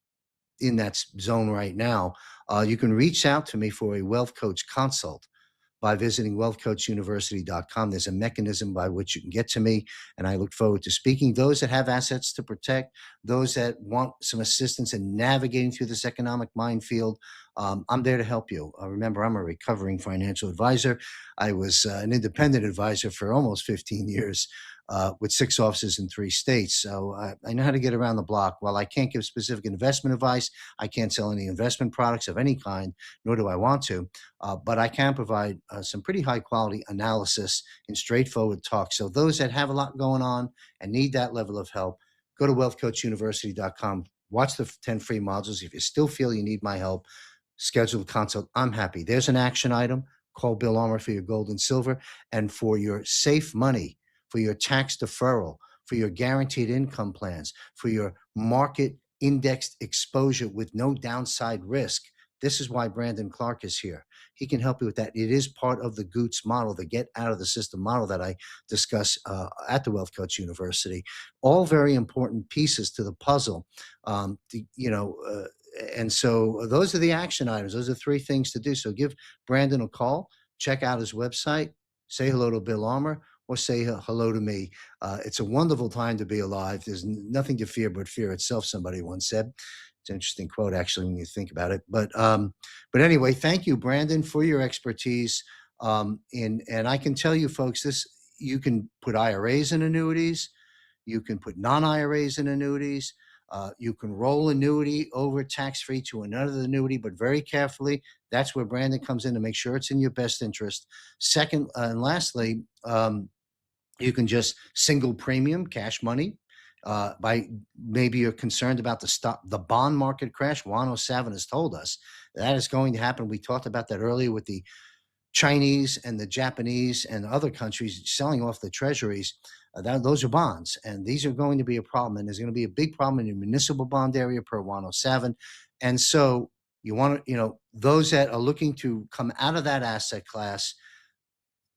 in that zone right now. You can reach out to me for a Wealth Coach consult by visiting wealthcoachuniversity.com. There's a mechanism by which you can get to me, and I look forward to speaking. Those that have assets to protect, those that want some assistance in navigating through this economic minefield, I'm there to help you. Remember, I'm a recovering financial advisor. I was an independent advisor for almost 15 years. With 6 offices in 3 states. So I know how to get around the block. While I can't give specific investment advice, I can't sell any investment products of any kind, nor do I want to. But I can provide some pretty high quality analysis in straightforward talk. So those that have a lot going on and need that level of help, go to wealthcoachuniversity.com. Watch the 10 free modules. If you still feel you need my help, schedule a consult. I'm happy. There's an action item. Call Bill Armour for your gold and silver, and for your safe money, for your tax deferral, for your guaranteed income plans, for your market indexed exposure with no downside risk. This is why Brandon Clark is here. He can help you with that. It is part of the GOOTS model, the get out of the system model that I discuss at the Wealth Coach University. All very important pieces to the puzzle. And so those are the action items. Those are 3 things to do. So give Brandon a call, check out his website, say hello to Bill Armour, or say hello to me. It's a wonderful time to be alive. There's nothing to fear but fear itself, somebody once said. It's an interesting quote, actually, when you think about it. But anyway, thank you, Brandon, for your expertise. And I can tell you, folks, you can put IRAs in annuities. You can put non-IRAs in annuities. You can roll annuity over tax-free to another annuity, but very carefully. That's where Brandon comes in to make sure it's in your best interest. Second, and lastly, you can just single premium cash money. By maybe you're concerned about the bond market crash. 107 has told us that is going to happen. We talked about that earlier with the Chinese and the Japanese and other countries selling off the treasuries. Those are bonds, and these are going to be a problem. And there's going to be a big problem in the municipal bond area per 107. And so you want to, those that are looking to come out of that asset class,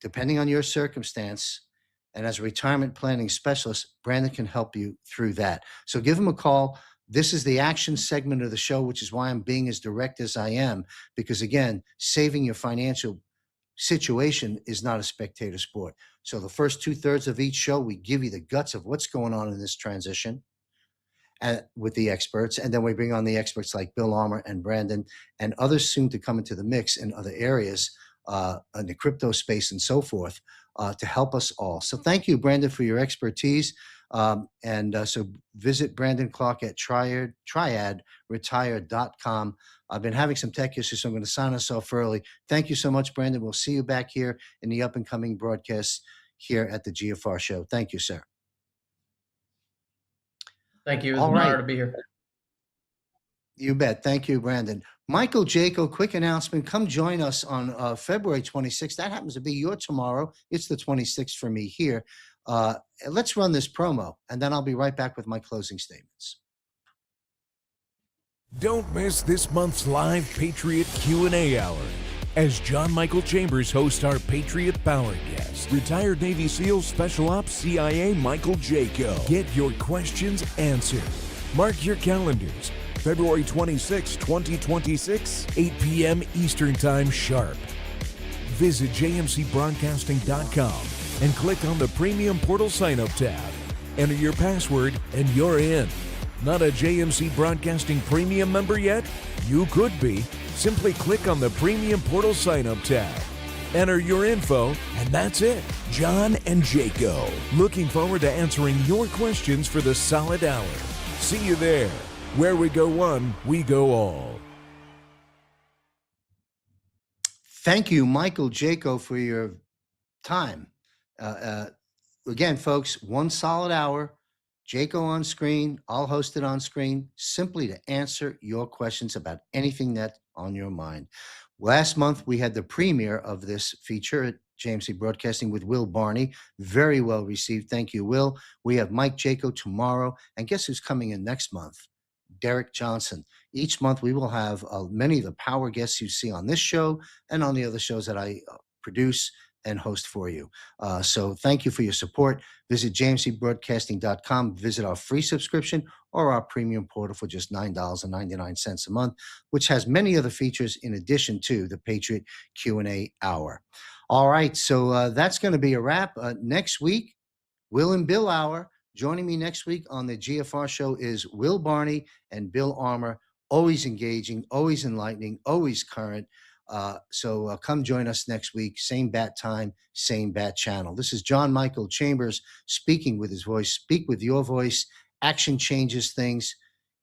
depending on your circumstance, and as a retirement planning specialist, Brandon can help you through that. So give him a call. This is the action segment of the show, which is why I'm being as direct as I am, because again, saving your financial situation is not a spectator sport. So the first 2/3 of each show, we give you the guts of what's going on in this transition with the experts. And then we bring on the experts like Bill Armour and Brandon and others soon to come into the mix in other areas, in the crypto space and so forth, to help us all. So thank you, Brandon, for your expertise. So visit Brandon Clark at triadretire.com. I've been having some tech issues, so I'm going to sign us off early. Thank you so much, Brandon. We'll see you back here in the up and coming broadcasts here at the GFR show. Thank you, sir. Thank you. It was All an honor right. to be here. You bet. Thank you, Brandon. Michael Jaco, quick announcement. Come join us on February 26th. That happens to be your tomorrow. It's the 26th for me here. Let's run this promo, and then I'll be right back with my closing statements. Don't miss this month's live Patriot Q&A hour as John Michael Chambers hosts our Patriot Power guest, retired Navy SEAL Special Ops CIA Michael Jaco. Get your questions answered. Mark your calendars. February 26, 2026, 8 p.m. Eastern Time sharp. Visit jmcbroadcasting.com and click on the Premium Portal Sign-Up tab. Enter your password and you're in. Not a JMC Broadcasting Premium member yet? You could be. Simply click on the Premium Portal Sign-Up tab. Enter your info, and that's it. John and Jaco. Looking forward to answering your questions for the solid hour. See you there. Where we go one, we go all. Thank you, Michael Jaco, for your time. Again, folks, one solid hour. Jaco on screen, I'll host it on screen, simply to answer your questions about anything that's on your mind. Last month, we had the premiere of this feature at JMC Broadcasting with Will Barney. Very well received. Thank you, Will. We have Mike Jaco tomorrow. And guess who's coming in next month? Derek Johnson. Each month, we will have many of the power guests you see on this show and on the other shows that I produce and host for you. So thank you for your support. Visit jmcbroadcasting.com, visit our free subscription or our premium portal for just $9.99 a month, which has many other features in addition to the Patriot Q&A hour. All right, so that's going to be a wrap. Next week, Will and Bill hour. Joining me next week on the GFR show is Will Barney and Bill Armour. Always engaging, always enlightening, always current. So come join us next week. Same bat time, same bat channel. This is John Michael Chambers speaking with his voice. Speak with your voice. Action changes things.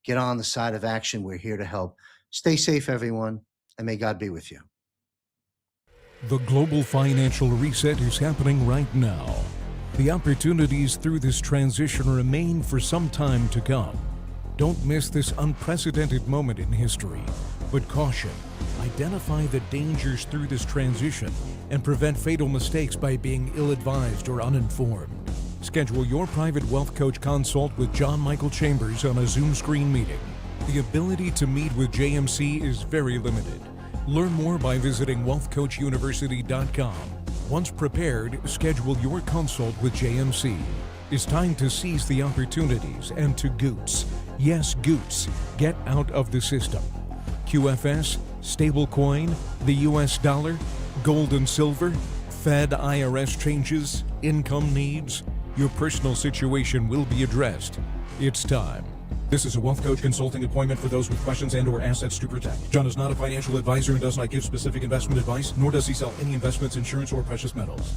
Get on the side of action. We're here to help. Stay safe, everyone, and may God be with you. The global financial reset is happening right now. The opportunities through this transition remain for some time to come. Don't miss this unprecedented moment in history. But caution, identify the dangers through this transition and prevent fatal mistakes by being ill-advised or uninformed. Schedule your private wealth coach consult with John Michael Chambers on a Zoom screen meeting. The ability to meet with JMC is very limited. Learn more by visiting wealthcoachuniversity.com. Once prepared, schedule your consult with JMC. It's time to seize the opportunities and to goots. Yes, goots. Get out of the system. QFS, stablecoin, the US dollar, gold and silver, Fed IRS changes, income needs. Your personal situation will be addressed. It's time. This is a wealth coach consulting appointment for those with questions and/or assets to protect. John is not a financial advisor and does not give specific investment advice, nor does he sell any investments, insurance, or precious metals.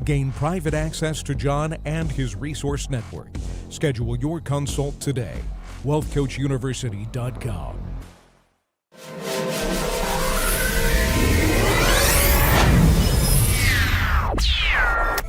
Gain private access to John and his resource network. Schedule your consult today. wealthcoachuniversity.com.